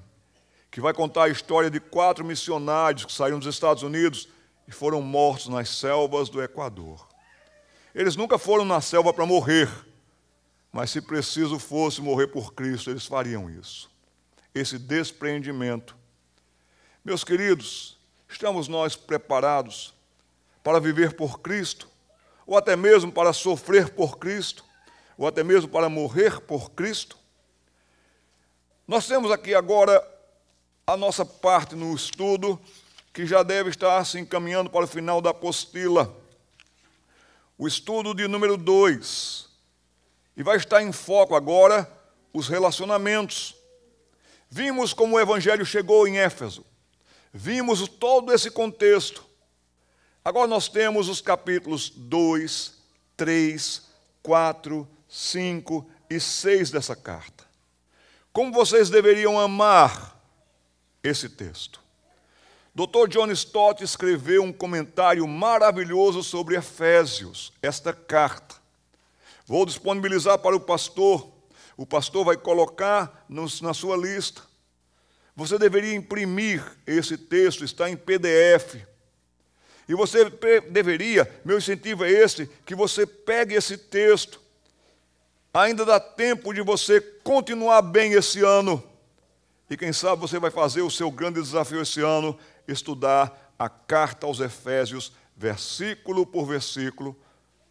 que vai contar a história de 4 missionários que saíram dos Estados Unidos e foram mortos nas selvas do Equador. Eles nunca foram na selva para morrer, mas se preciso fosse morrer por Cristo, eles fariam isso. Esse despreendimento. Meus queridos, estamos nós preparados para viver por Cristo, ou até mesmo para sofrer por Cristo, ou até mesmo para morrer por Cristo? Nós temos aqui agora a nossa parte no estudo, que já deve estar se encaminhando para o final da apostila. O estudo de número 2. E vai estar em foco agora os relacionamentos. Vimos como o Evangelho chegou em Éfeso. Vimos todo esse contexto. Agora nós temos os capítulos 2, 3, 4, 5 e 6 dessa carta. Como vocês deveriam amar esse texto? Dr. John Stott escreveu um comentário maravilhoso sobre Efésios, esta carta. Vou disponibilizar para o pastor vai colocar na sua lista. Você deveria imprimir esse texto, está em PDF. E você deveria, meu incentivo é esse, que você pegue esse texto. Ainda dá tempo de você continuar bem esse ano. E quem sabe você vai fazer o seu grande desafio esse ano, estudar a carta aos Efésios, versículo por versículo.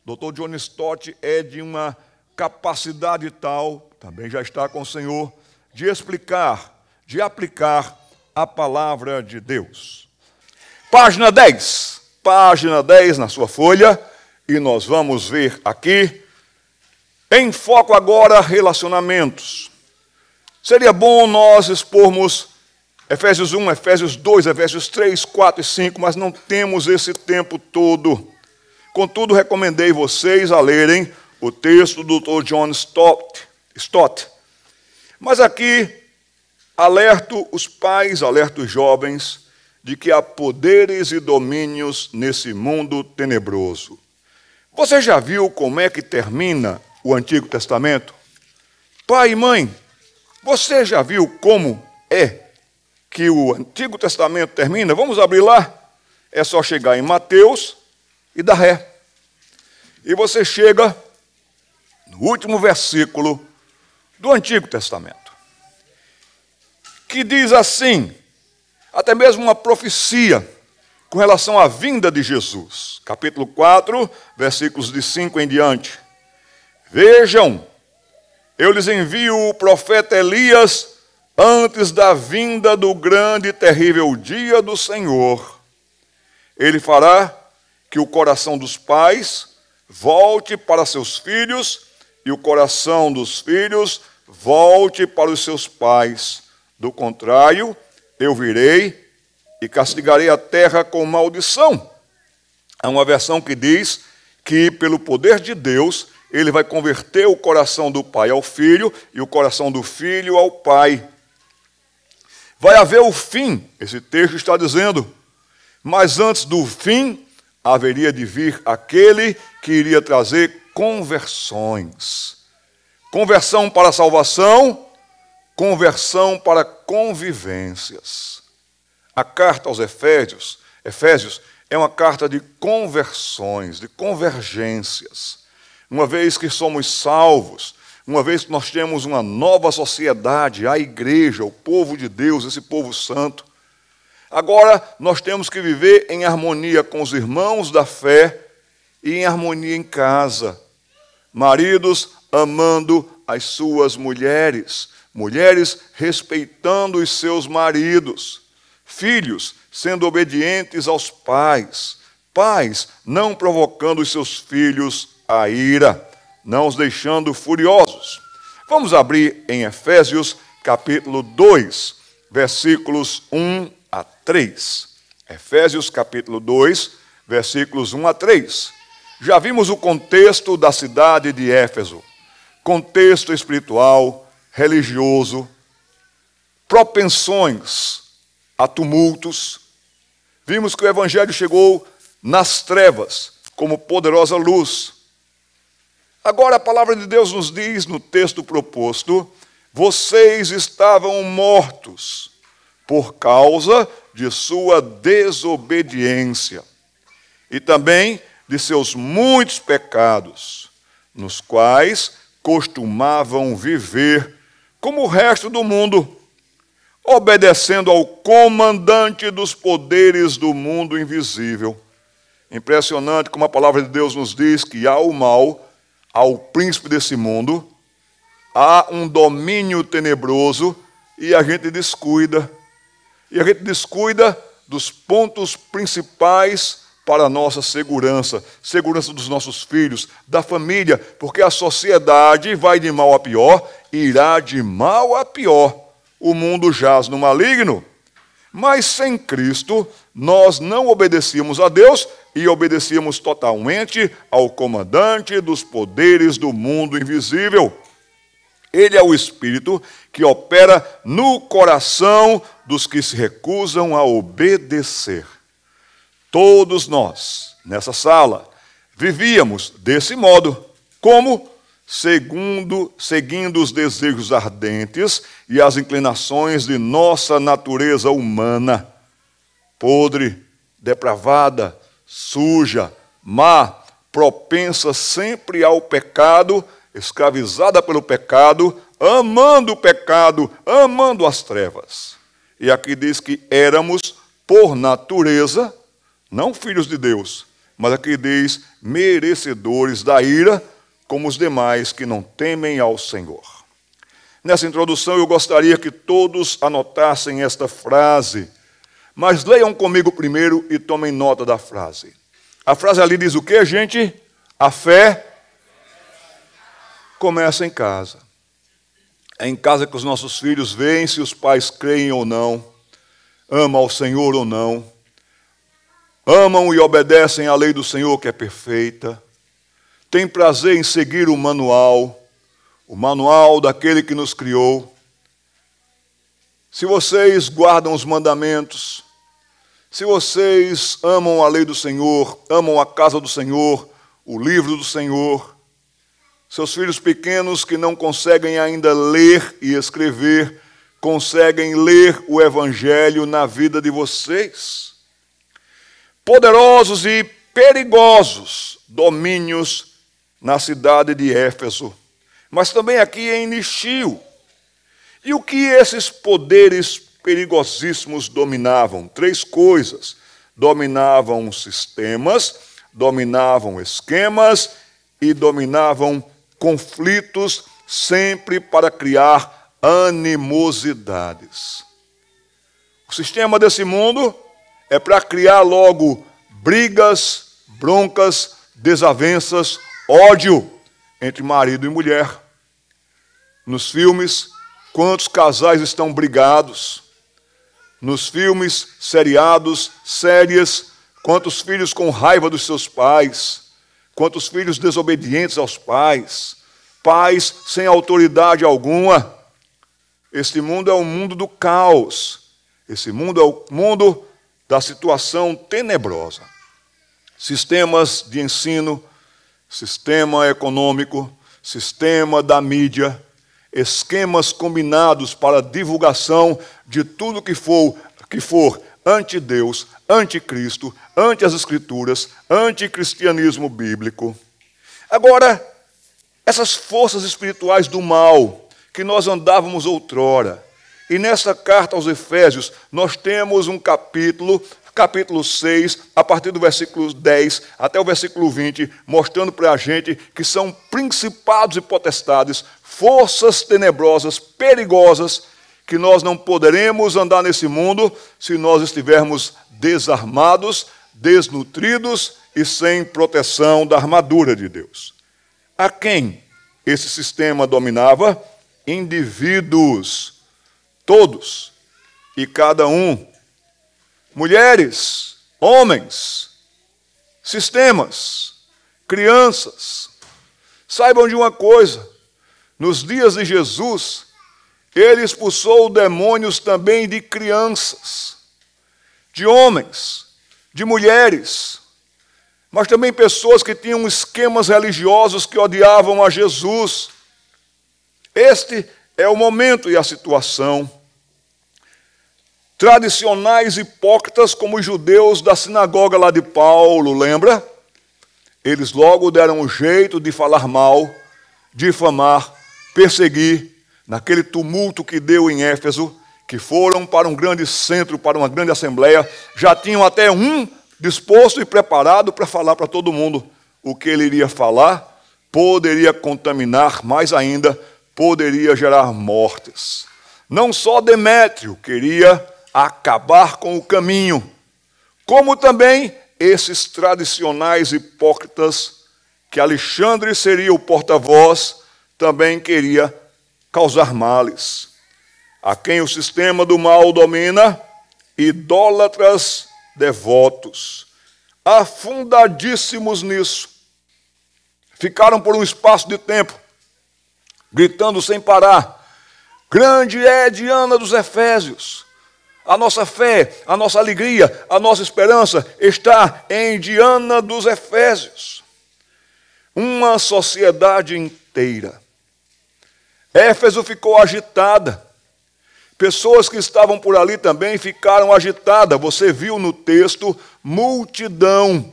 Dr. John Stott é de uma capacidade tal, também já está com o Senhor, de explicar, de aplicar a palavra de Deus. Página 10 na sua folha, e nós vamos ver aqui, em foco agora, relacionamentos. Seria bom nós expormos Efésios 1, Efésios 2, Efésios 3, 4 e 5, mas não temos esse tempo todo. Contudo, recomendei vocês a lerem o texto do Dr. John Stott. Mas aqui, alerto os pais, alerto os jovens, de que há poderes e domínios nesse mundo tenebroso. Você já viu como é que termina o Antigo Testamento? Pai e mãe, você já viu como é que o Antigo Testamento termina? Vamos abrir lá? É só chegar em Mateus e dar ré. E você chega no último versículo do Antigo Testamento, que diz assim, até mesmo uma profecia com relação à vinda de Jesus. Capítulo 4, versículos de 5 em diante. Vejam, eu lhes envio o profeta Elias antes da vinda do grande e terrível dia do Senhor. Ele fará que o coração dos pais volte para seus filhos e o coração dos filhos volte para os seus pais. Do contrário, eu virei e castigarei a terra com maldição. Há uma versão que diz que, pelo poder de Deus, ele vai converter o coração do pai ao filho e o coração do filho ao pai. Vai haver o fim, esse texto está dizendo, mas antes do fim, haveria de vir aquele que iria trazer conversões. Conversão para a salvação, conversão para convivências. A carta aos Efésios é uma carta de conversões, de convergências. Uma vez que somos salvos, uma vez que nós temos uma nova sociedade, a igreja, o povo de Deus, esse povo santo, agora nós temos que viver em harmonia com os irmãos da fé e em harmonia em casa. Maridos amando as suas mulheres, mulheres respeitando os seus maridos, filhos sendo obedientes aos pais pais, não provocando os seus filhos a ira, não os deixando furiosos. Vamos abrir em Efésios capítulo 2, versículos 1 a 3. Efésios capítulo 2, versículos 1 a 3. Já vimos o contexto da cidade de Éfeso. Contexto espiritual, religioso, propensões a tumultos. Vimos que o evangelho chegou nas trevas, como poderosa luz. Agora a palavra de Deus nos diz no texto proposto: vocês estavam mortos por causa de sua desobediência e também de seus muitos pecados, nos quais costumavam viver como o resto do mundo, obedecendo ao comandante dos poderes do mundo invisível. Impressionante como a palavra de Deus nos diz que há o mal, ao príncipe desse mundo, há um domínio tenebroso e a gente descuida. E a gente descuida dos pontos principais para a nossa segurança, segurança dos nossos filhos, da família, porque a sociedade vai de mal a pior, irá de mal a pior. O mundo jaz no maligno. Mas sem Cristo, nós não obedecíamos a Deus e obedecíamos totalmente ao comandante dos poderes do mundo invisível. Ele é o Espírito que opera no coração dos que se recusam a obedecer. Todos nós, nessa sala, vivíamos desse modo, como? Seguindo os desejos ardentes e as inclinações de nossa natureza humana, podre, depravada, suja, má, propensa sempre ao pecado, escravizada pelo pecado, amando o pecado, amando as trevas. E aqui diz que éramos, por natureza, não filhos de Deus, mas aqui diz merecedores da ira, como os demais que não temem ao Senhor. Nessa introdução eu gostaria que todos anotassem esta frase, mas leiam comigo primeiro e tomem nota da frase. A frase ali diz o quê, gente? A fé começa em casa. É em casa que os nossos filhos veem se os pais creem ou não, amam ao Senhor ou não, amam e obedecem à lei do Senhor que é perfeita, têm prazer em seguir o manual daquele que nos criou. Se vocês guardam os mandamentos, se vocês amam a lei do Senhor, amam a casa do Senhor, o livro do Senhor, seus filhos pequenos que não conseguem ainda ler e escrever, conseguem ler o Evangelho na vida de vocês. Poderosos e perigosos domínios na cidade de Éfeso, mas também aqui em Nistio. E o que esses poderes perigosíssimos dominavam? 3 coisas. Dominavam sistemas, dominavam esquemas e dominavam conflitos, sempre para criar animosidades. O sistema desse mundo é para criar logo brigas, broncas, desavenças, ódio entre marido e mulher. Nos filmes, quantos casais estão brigados? Nos filmes, seriados, séries, quantos filhos com raiva dos seus pais? Quantos filhos desobedientes aos pais? Pais sem autoridade alguma? Este mundo é o mundo do caos. Esse mundo é o mundo da situação tenebrosa. Sistemas de ensino, sistema econômico, sistema da mídia, esquemas combinados para a divulgação de tudo que for anti-Deus, anti-Cristo, anti as Escrituras, anti-cristianismo bíblico. Agora, essas forças espirituais do mal que nós andávamos outrora, e nessa carta aos Efésios nós temos um capítulo 6, a partir do versículo 10 até o versículo 20, mostrando para a gente que são principados e potestades, forças tenebrosas, perigosas, que nós não poderemos andar nesse mundo se nós estivermos desarmados, desnutridos e sem proteção da armadura de Deus. A quem esse sistema dominava? Indivíduos, todos e cada um. Mulheres, homens, sistemas, crianças. Saibam de uma coisa, nos dias de Jesus, ele expulsou demônios também de crianças, de homens, de mulheres, mas também pessoas que tinham esquemas religiosos que odiavam a Jesus. Este é o momento e a situação. Tradicionais hipócritas como os judeus da sinagoga lá de Paulo, lembra? Eles logo deram um jeito de falar mal, difamar, perseguir, naquele tumulto que deu em Éfeso, que foram para um grande centro, para uma grande assembleia, já tinham até um disposto e preparado para falar para todo mundo o que ele iria falar, poderia contaminar, mais ainda, poderia gerar mortes. Não só Demétrio queria acabar com o caminho, como também esses tradicionais hipócritas, que Alexandre seria o porta-voz, também queria causar males. A quem o sistema do mal domina, idólatras devotos, afundadíssimos nisso, ficaram por um espaço de tempo, gritando sem parar: grande é Diana dos Efésios. A nossa fé, a nossa alegria, a nossa esperança está em Diana dos Efésios. Uma sociedade inteira. Éfeso ficou agitada. Pessoas que estavam por ali também ficaram agitadas. Você viu no texto, multidão.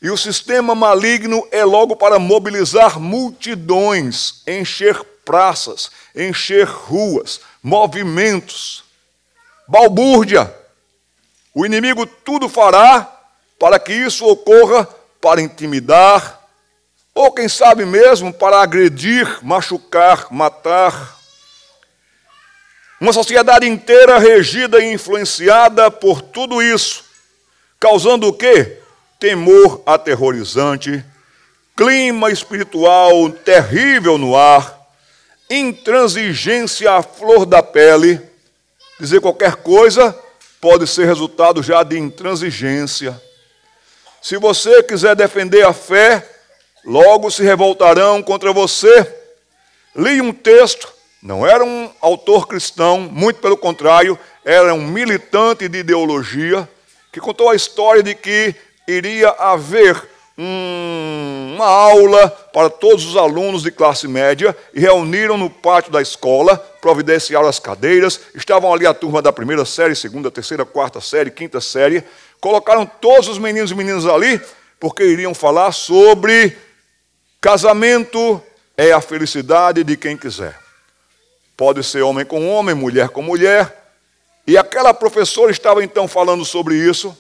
E o sistema maligno é logo para mobilizar multidões, encher praças, encher ruas, movimentos, balbúrdia. O inimigo tudo fará para que isso ocorra, para intimidar, ou quem sabe mesmo para agredir, machucar, matar. Uma sociedade inteira regida e influenciada por tudo isso, causando o quê? Temor aterrorizante, clima espiritual terrível no ar, intransigência à flor da pele. Dizer qualquer coisa pode ser resultado já de intransigência. Se você quiser defender a fé, logo se revoltarão contra você. Li um texto. Não era um autor cristão, muito pelo contrário, era um militante de ideologia, que contou a história de que iria haver uma aula para todos os alunos de classe média, e reuniram no pátio da escola, providenciaram as cadeiras, estavam ali a turma da primeira série, segunda, terceira, quarta série, quinta série, colocaram todos os meninos e meninas ali, porque iriam falar sobre casamento é a felicidade de quem quiser. Pode ser homem com homem, mulher com mulher. E aquela professora estava então falando sobre isso.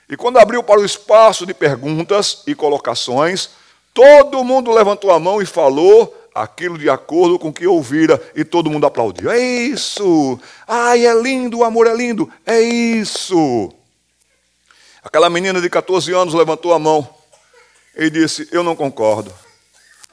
E quando abriu para o espaço de perguntas e colocações, todo mundo levantou a mão e falou aquilo de acordo com o que ouvira. E todo mundo aplaudiu. É isso! Ai, é lindo, o amor é lindo. É isso! Aquela menina de 14 anos levantou a mão e disse: eu não concordo.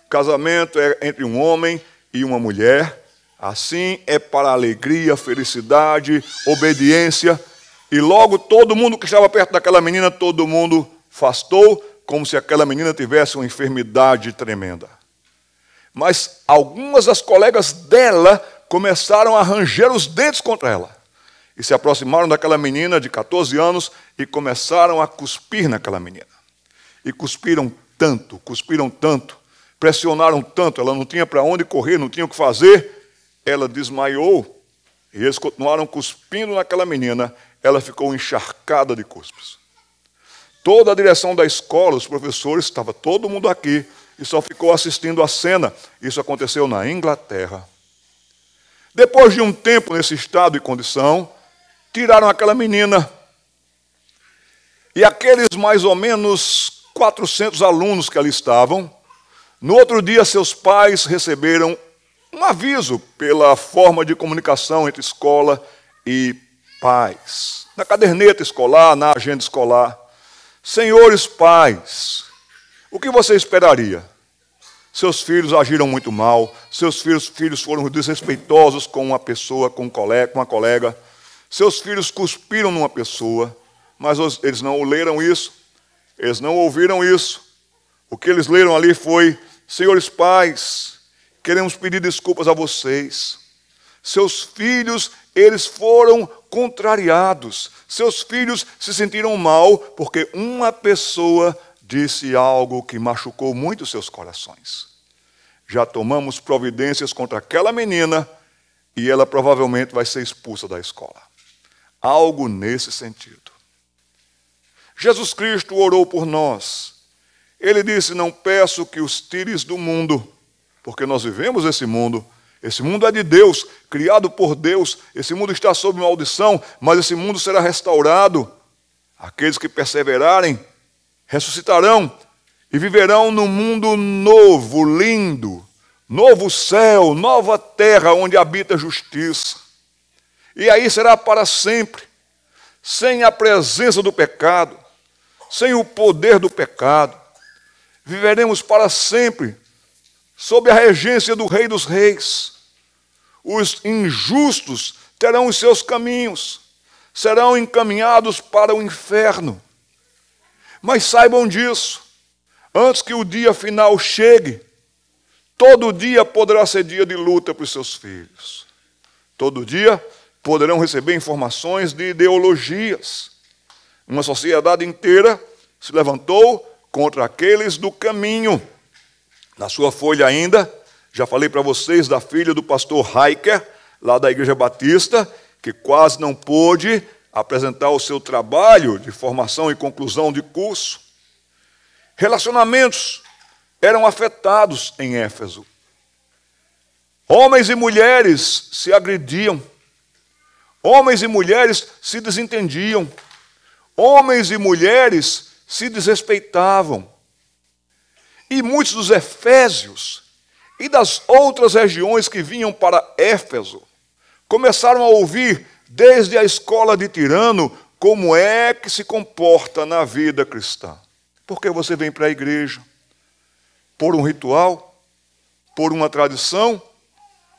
Casamento é entre um homem e uma mulher. Assim é para alegria, felicidade, obediência. E logo todo mundo que estava perto daquela menina, todo mundo afastou, como se aquela menina tivesse uma enfermidade tremenda. Mas algumas das colegas dela começaram a ranger os dentes contra ela. E se aproximaram daquela menina de 14 anos e começaram a cuspir naquela menina. E cuspiram tanto, pressionaram tanto, ela não tinha para onde correr, não tinha o que fazer. Ela desmaiou e eles continuaram cuspindo naquela menina. Ela ficou encharcada de cuspes. Toda a direção da escola, os professores, estava todo mundo aqui e só ficou assistindo a cena. Isso aconteceu na Inglaterra. Depois de um tempo nesse estado e condição, tiraram aquela menina. E aqueles mais ou menos 400 alunos que ali estavam, no outro dia seus pais receberam um aviso pela forma de comunicação entre escola e pais. na caderneta escolar, na agenda escolar: senhores pais, o que você esperaria? Seus filhos agiram muito mal, seus filhos foram desrespeitosos com uma pessoa, com uma colega, seus filhos cuspiram numa pessoa, mas eles não leram isso, eles não ouviram isso. O que eles leram ali foi: senhores pais, queremos pedir desculpas a vocês. Seus filhos, eles foram contrariados. Seus filhos se sentiram mal porque uma pessoa disse algo que machucou muito seus corações. Já tomamos providências contra aquela menina e ela provavelmente vai ser expulsa da escola. Algo nesse sentido. Jesus Cristo orou por nós. Ele disse: não peço que os tires do mundo, porque nós vivemos esse mundo. Esse mundo é de Deus, criado por Deus. Esse mundo está sob maldição, mas esse mundo será restaurado. Aqueles que perseverarem ressuscitarão e viverão num mundo novo, lindo, novo céu, nova terra, onde habita a justiça. E aí será para sempre, sem a presença do pecado, sem o poder do pecado. Viveremos para sempre sob a regência do Rei dos Reis. Os injustos terão os seus caminhos, serão encaminhados para o inferno. Mas saibam disso, antes que o dia final chegue, todo dia poderá ser dia de luta para os seus filhos. Todo dia poderão receber informações de ideologias. Uma sociedade inteira se levantou contra aqueles do caminho. Na sua folha ainda, já falei para vocês da filha do pastor Heiker, lá da Igreja Batista, que quase não pôde apresentar o seu trabalho de formação e conclusão de curso. Relacionamentos eram afetados em Éfeso. Homens e mulheres se agrediam. Homens e mulheres se desentendiam. Homens e mulheres se desrespeitavam. E muitos dos efésios e das outras regiões que vinham para Éfeso começaram a ouvir desde a escola de Tirano como é que se comporta na vida cristã. Porque você vem para a igreja por um ritual, por uma tradição,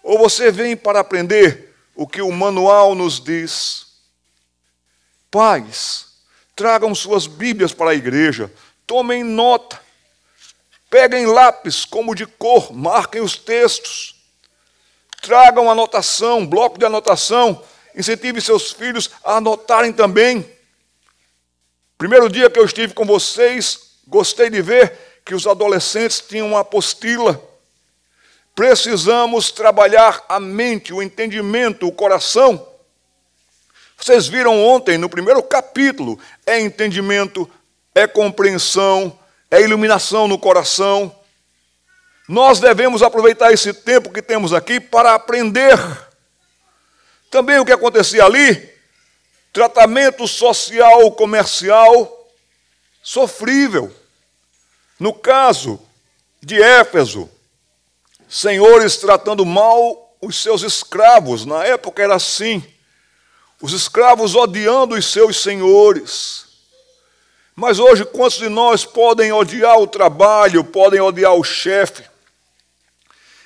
ou você vem para aprender o que o manual nos diz? Pais, tragam suas Bíblias para a igreja, tomem nota, peguem lápis como de cor, marquem os textos, tragam anotação, bloco de anotação, incentive seus filhos a anotarem também. Primeiro dia que eu estive com vocês, gostei de ver que os adolescentes tinham uma apostila. Precisamos trabalhar a mente, o entendimento, o coração. Vocês viram ontem, no primeiro capítulo, é entendimento, é compreensão, é iluminação no coração. Nós devemos aproveitar esse tempo que temos aqui para aprender. Também o que acontecia ali, tratamento social, comercial, sofrível. No caso de Éfeso, senhores tratando mal os seus escravos. Na época era assim. Os escravos odiando os seus senhores. Mas hoje, quantos de nós podem odiar o trabalho, podem odiar o chefe?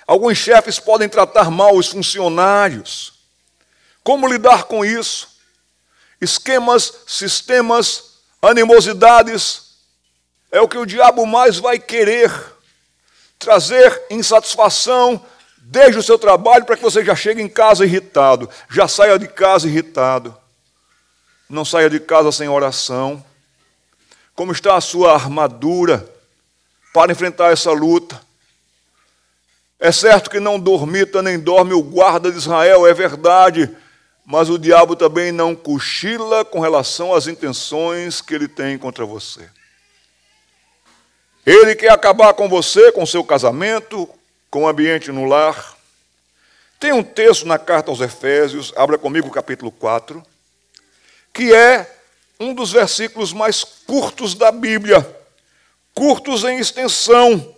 Alguns chefes podem tratar mal os funcionários. Como lidar com isso? Esquemas, sistemas, animosidades, é o que o diabo mais vai querer. Trazer insatisfação desde o seu trabalho para que você já chegue em casa irritado, já saia de casa irritado. Não saia de casa sem oração. Como está a sua armadura para enfrentar essa luta? É certo que não dormita nem dorme o guarda de Israel, é verdade, mas o diabo também não cochila com relação às intenções que ele tem contra você. Ele quer acabar com você, com o seu casamento, com o ambiente no lar. Tem um texto na carta aos Efésios, abra comigo o capítulo 4, que é um dos versículos mais curtos da Bíblia, curtos em extensão.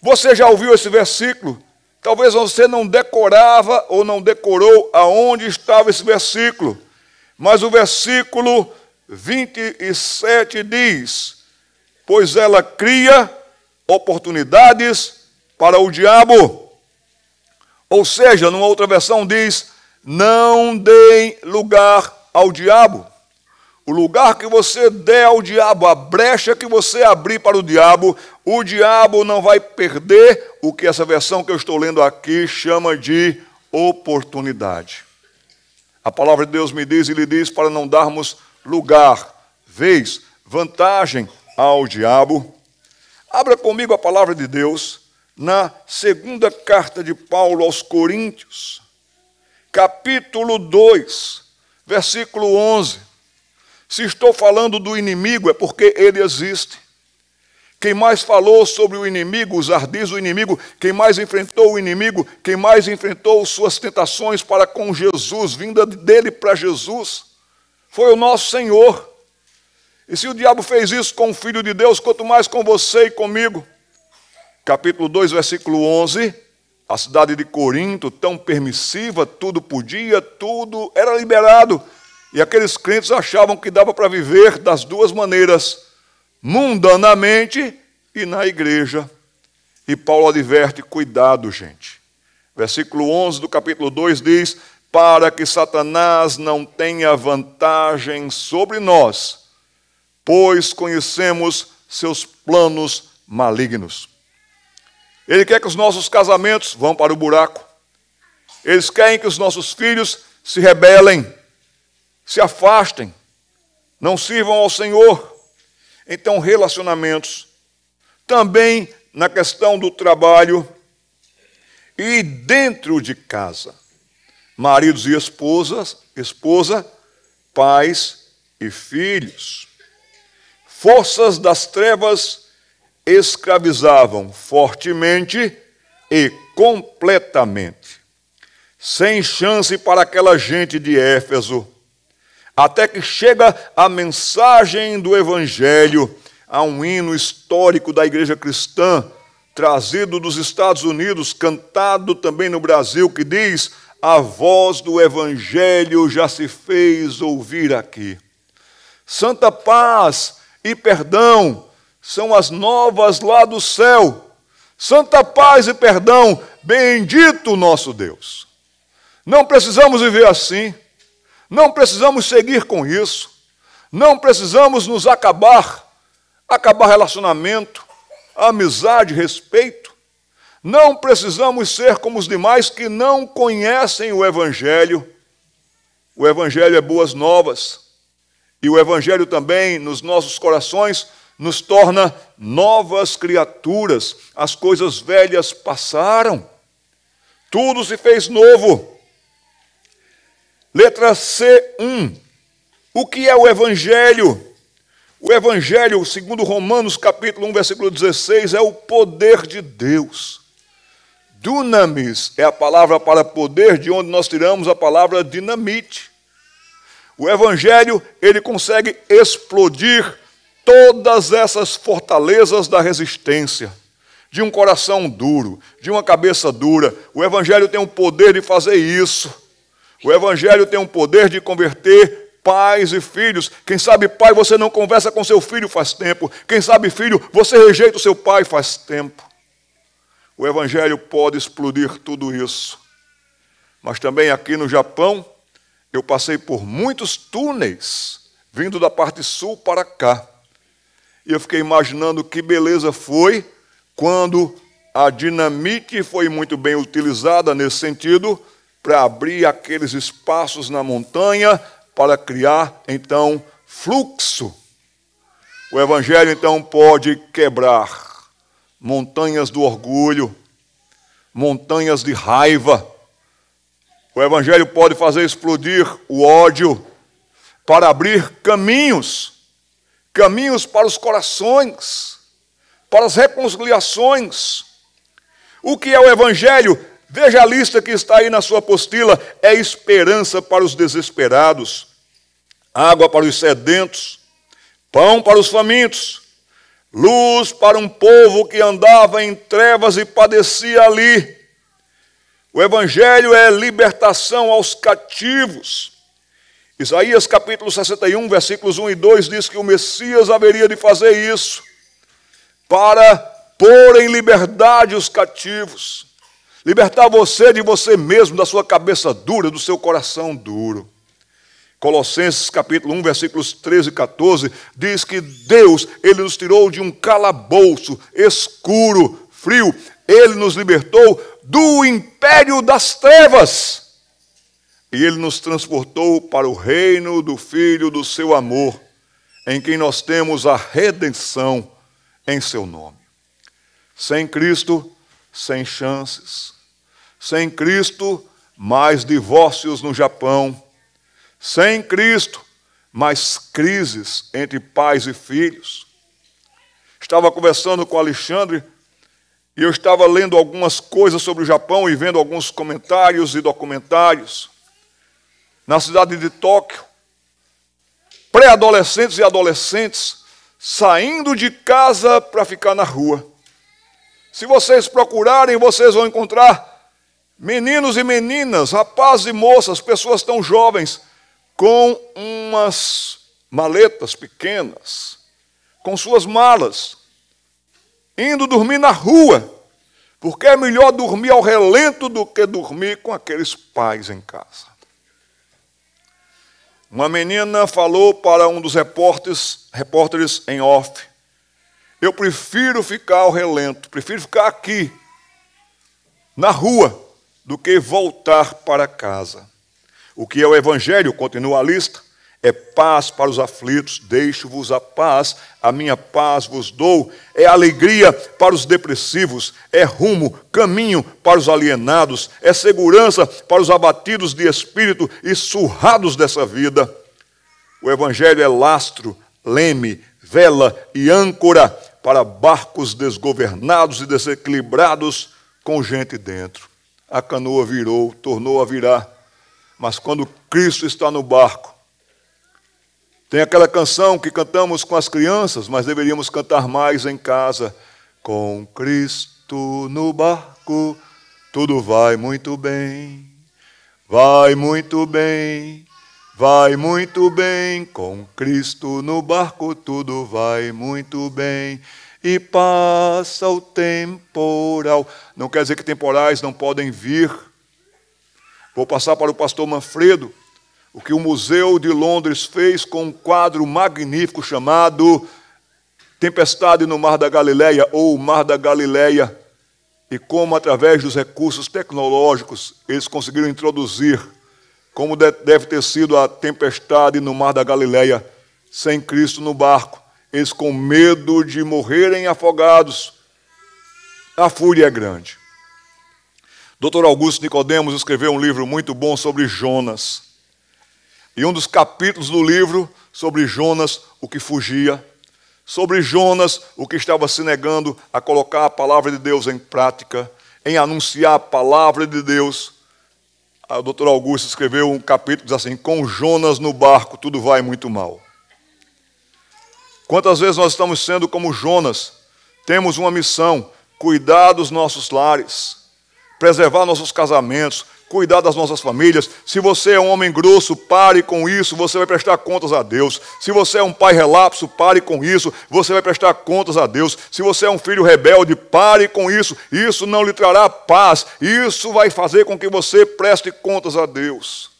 Você já ouviu esse versículo? Talvez você não decorava ou não decorou aonde estava esse versículo, Mas o versículo 27 diz: pois ela cria oportunidades para o diabo. Ou seja, numa outra versão diz: não deem lugar ao diabo. O lugar que você der ao diabo, a brecha que você abrir para o diabo não vai perder o que essa versão que eu estou lendo aqui chama de oportunidade. A palavra de Deus me diz e lhe diz para não darmos lugar, vez, vantagem ao diabo. Abra comigo a palavra de Deus na segunda carta de Paulo aos Coríntios, capítulo 2, versículo 11. Se estou falando do inimigo, é porque ele existe. Quem mais falou sobre o inimigo, os ardis do inimigo, quem mais enfrentou o inimigo, quem mais enfrentou suas tentações para com Jesus, vinda dele para Jesus, foi o nosso Senhor. E se o diabo fez isso com o Filho de Deus, quanto mais com você e comigo. Capítulo 2, versículo 11, a cidade de Corinto, tão permissiva, tudo podia, tudo era liberado. E aqueles crentes achavam que dava para viver das duas maneiras, mundanamente e na igreja. E Paulo adverte: cuidado, gente. Versículo 11 do capítulo 2 diz: para que Satanás não tenha vantagem sobre nós, pois conhecemos seus planos malignos. Ele quer que os nossos casamentos vão para o buraco. Eles querem que os nossos filhos se rebelem, se afastem, não sirvam ao Senhor. Então, relacionamentos, também na questão do trabalho e dentro de casa, maridos e esposa, pais e filhos. Forças das trevas escravizavam fortemente e completamente, sem chance para aquela gente de Éfeso. Até que chega a mensagem do Evangelho, a um hino histórico da igreja cristã, trazido dos Estados Unidos, cantado também no Brasil, que diz: a voz do Evangelho já se fez ouvir aqui. Santa paz e perdão são as novas lá do céu. Santa paz e perdão, bendito nosso Deus. Não precisamos viver assim. Não precisamos seguir com isso. Não precisamos nos acabar relacionamento, amizade, respeito. Não precisamos ser como os demais que não conhecem o Evangelho. O Evangelho é boas novas. E o Evangelho também, nos nossos corações, nos torna novas criaturas. As coisas velhas passaram. Tudo se fez novo. Letra C1. O que é o Evangelho? O Evangelho, segundo Romanos capítulo 1, versículo 16, é o poder de Deus. Dunamis é a palavra para poder, de onde nós tiramos a palavra dinamite. O Evangelho, ele consegue explodir todas essas fortalezas da resistência, de um coração duro, de uma cabeça dura. O Evangelho tem o poder de fazer isso. O Evangelho tem o poder de converter pais e filhos. Quem sabe pai, você não conversa com seu filho faz tempo. Quem sabe filho, você rejeita o seu pai faz tempo. O Evangelho pode explodir tudo isso. Mas também aqui no Japão, eu passei por muitos túneis, vindo da parte sul para cá. E eu fiquei imaginando que beleza foi quando a dinamite foi muito bem utilizada nesse sentido, para abrir aqueles espaços na montanha, para criar, então, fluxo. O Evangelho, então, pode quebrar montanhas do orgulho, montanhas de raiva. O Evangelho pode fazer explodir o ódio, para abrir caminhos para os corações, para as reconciliações. O que é o Evangelho? Veja a lista que está aí na sua apostila: é esperança para os desesperados, água para os sedentos, pão para os famintos, luz para um povo que andava em trevas e padecia ali. O Evangelho é libertação aos cativos Isaías capítulo 61, versículos 1 e 2 diz que o Messias haveria de fazer isso para pôr em liberdade os cativos, libertar você de você mesmo, da sua cabeça dura, do seu coração duro. Colossenses capítulo 1, versículos 13 e 14, diz que Deus, Ele nos tirou de um calabouço escuro, frio. Ele nos libertou do império das trevas. E Ele nos transportou para o reino do Filho do seu amor, em quem nós temos a redenção em seu nome. Sem Cristo, sem chances. Sem Cristo, mais divórcios no Japão. Sem Cristo, mais crises entre pais e filhos. Estava conversando com Alexandre e eu estava lendo algumas coisas sobre o Japão e vendo alguns comentários e documentários. Na cidade de Tóquio, pré-adolescentes e adolescentes saindo de casa para ficar na rua. Se vocês procurarem, vocês vão encontrar meninos e meninas, rapazes e moças, pessoas tão jovens, com umas maletas pequenas, com suas malas, indo dormir na rua, porque é melhor dormir ao relento do que dormir com aqueles pais em casa. Uma menina falou para um dos repórteres em off: eu prefiro ficar ao relento, prefiro ficar aqui, na rua, do que voltar para casa. O que é o Evangelho, continua a lista, é paz para os aflitos, deixo-vos a paz, a minha paz vos dou, é alegria para os depressivos, é rumo, caminho para os alienados, é segurança para os abatidos de espírito e surrados dessa vida. O Evangelho é lastro, leme, vela e âncora para barcos desgovernados e desequilibrados com gente dentro. A canoa virou, tornou a virar. Mas quando Cristo está no barco, tem aquela canção que cantamos com as crianças, mas deveríamos cantar mais em casa. Com Cristo no barco, tudo vai muito bem, vai muito bem, vai muito bem. Com Cristo no barco, tudo vai muito bem. E passa o temporal. Não quer dizer que temporais não podem vir. Vou passar para o pastor Manfredo o que o Museu de Londres fez com um quadro magnífico chamado Tempestade no Mar da Galileia, ou o Mar da Galileia, e como, através dos recursos tecnológicos, eles conseguiram introduzir como deve ter sido a tempestade no Mar da Galileia, sem Cristo no barco, eles com medo de morrerem afogados. A fúria é grande. Dr. Augusto Nicodemos escreveu um livro muito bom sobre Jonas. E um dos capítulos do livro, sobre Jonas, o que fugia, sobre Jonas, o que estava se negando a colocar a palavra de Deus em prática, em anunciar a palavra de Deus. O Dr. Augusto escreveu um capítulo que diz assim: com Jonas no barco, tudo vai muito mal. Quantas vezes nós estamos sendo como Jonas? Temos uma missão: cuidar dos nossos lares, preservar nossos casamentos, cuidar das nossas famílias. Se você é um homem grosso, pare com isso, você vai prestar contas a Deus. Se você é um pai relapso, pare com isso, você vai prestar contas a Deus. Se você é um filho rebelde, pare com isso, isso não lhe trará paz, isso vai fazer com que você preste contas a Deus.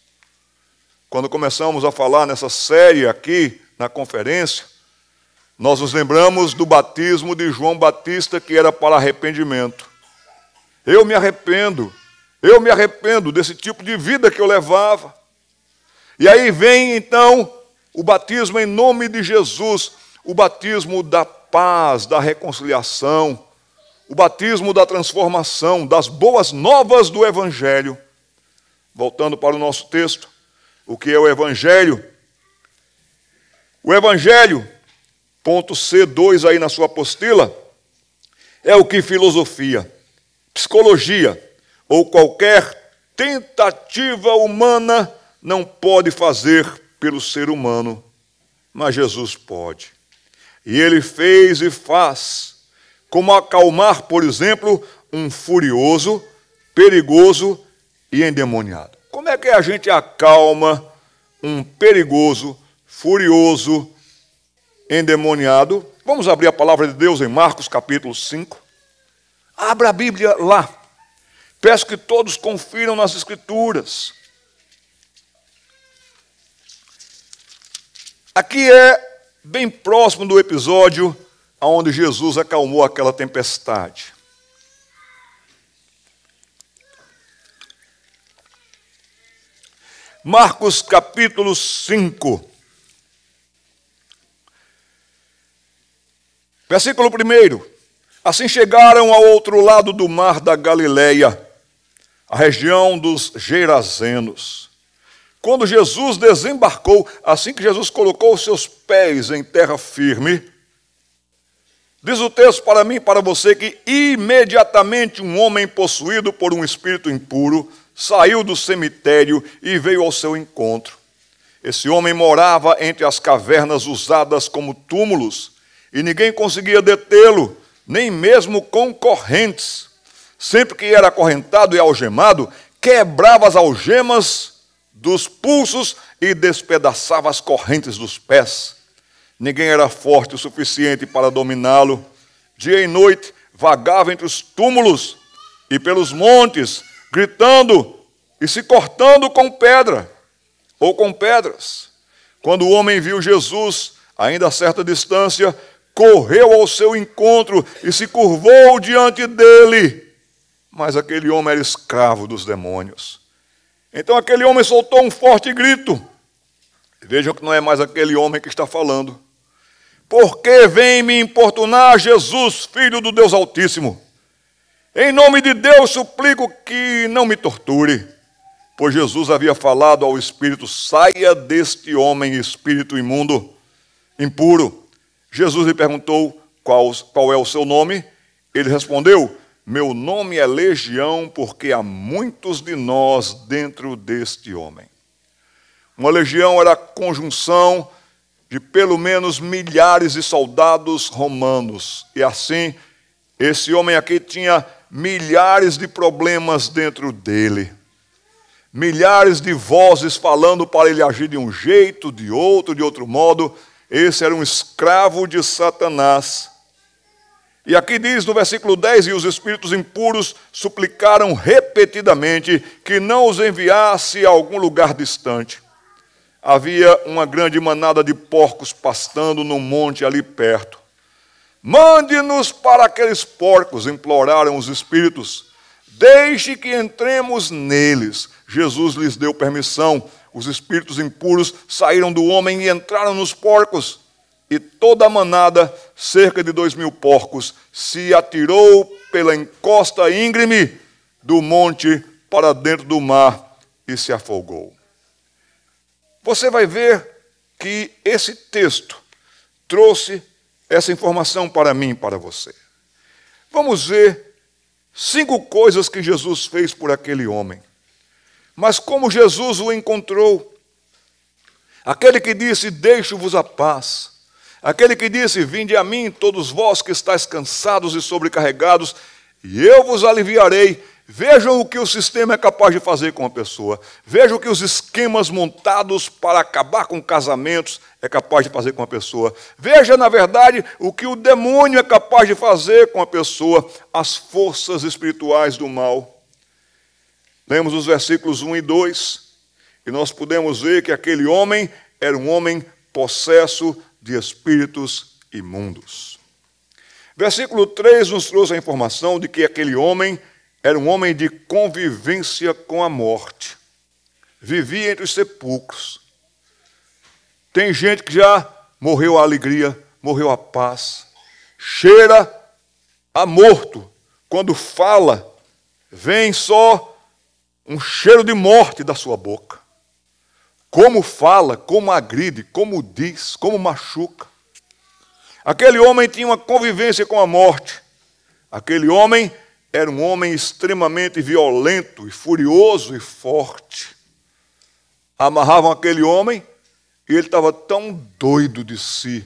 Quando começamos a falar nessa série aqui, na conferência, nós nos lembramos do batismo de João Batista, que era para arrependimento. Eu me arrependo desse tipo de vida que eu levava. E aí vem então o batismo em nome de Jesus, o batismo da paz, da reconciliação, o batismo da transformação, das boas novas do Evangelho. Voltando para o nosso texto, o que é o Evangelho? O Evangelho, ponto C2 aí na sua apostila, é o que filosofia, psicologia ou qualquer tentativa humana não pode fazer pelo ser humano, mas Jesus pode. E Ele fez e faz, como acalmar, por exemplo, um furioso, perigoso e endemoniado. Como é que a gente acalma um perigoso, furioso, endemoniado. Vamos abrir a palavra de Deus em Marcos capítulo 5. Abra a Bíblia lá. Peço que todos confiram nas Escrituras. Aqui é bem próximo do episódio onde Jesus acalmou aquela tempestade. Marcos capítulo 5. Versículo 1. Assim chegaram ao outro lado do mar da Galileia, a região dos Gerazenos. Quando Jesus desembarcou, assim que Jesus colocou os seus pés em terra firme, diz o texto para mim e para você que imediatamente um homem possuído por um espírito impuro saiu do cemitério e veio ao seu encontro. Esse homem morava entre as cavernas usadas como túmulos e ninguém conseguia detê-lo, nem mesmo com correntes. Sempre que era acorrentado e algemado, quebrava as algemas dos pulsos e despedaçava as correntes dos pés. Ninguém era forte o suficiente para dominá-lo. Dia e noite vagava entre os túmulos e pelos montes, gritando e se cortando com pedra ou com pedras. Quando o homem viu Jesus, ainda a certa distância, correu ao seu encontro e se curvou diante dele. Mas aquele homem era escravo dos demônios. Então aquele homem soltou um forte grito. Vejam que não é mais aquele homem que está falando. Por que vem me importunar, Jesus, Filho do Deus Altíssimo? Em nome de Deus suplico que não me torture. Pois Jesus havia falado ao espírito: saia deste homem, espírito imundo, impuro. Jesus lhe perguntou qual é o seu nome. Ele respondeu: meu nome é Legião, porque há muitos de nós dentro deste homem. Uma legião era a conjunção de pelo menos milhares de soldados romanos. E assim, esse homem aqui tinha milhares de problemas dentro dele. Milhares de vozes falando para ele agir de um jeito, de outro modo. Esse era um escravo de Satanás. E aqui diz no versículo 10, e os espíritos impuros suplicaram repetidamente que não os enviasse a algum lugar distante. Havia uma grande manada de porcos pastando num monte ali perto. Mande-nos para aqueles porcos, imploraram os espíritos. Deixe que entremos neles. Jesus lhes deu permissão. Os espíritos impuros saíram do homem e entraram nos porcos. E toda a manada, cerca de 2.000 porcos, se atirou pela encosta íngreme do monte para dentro do mar e se afogou. Você vai ver que esse texto trouxe essa informação para mim e para você. Vamos ver 5 coisas que Jesus fez por aquele homem. Mas como Jesus o encontrou? Aquele que disse: deixo-vos a paz. Aquele que disse: vinde a mim, todos vós que estáis cansados e sobrecarregados, e eu vos aliviarei. Vejam o que o sistema é capaz de fazer com a pessoa. Vejam o que os esquemas montados para acabar com casamentos é capaz de fazer com a pessoa. Veja, na verdade, o que o demônio é capaz de fazer com a pessoa, as forças espirituais do mal. Lemos os versículos 1 e 2, e nós podemos ver que aquele homem era um homem possesso de espíritos imundos. Versículo 3 nos trouxe a informação de que aquele homem era um homem de convivência com a morte. Vivia entre os sepulcros. Tem gente que já morreu a alegria, morreu a paz. Cheira a morto. Quando fala, vem só um cheiro de morte da sua boca. Como fala, como agride, como diz, como machuca. Aquele homem tinha uma convivência com a morte. Aquele homem era um homem extremamente violento e furioso e forte. Amarravam aquele homem e ele estava tão doido de si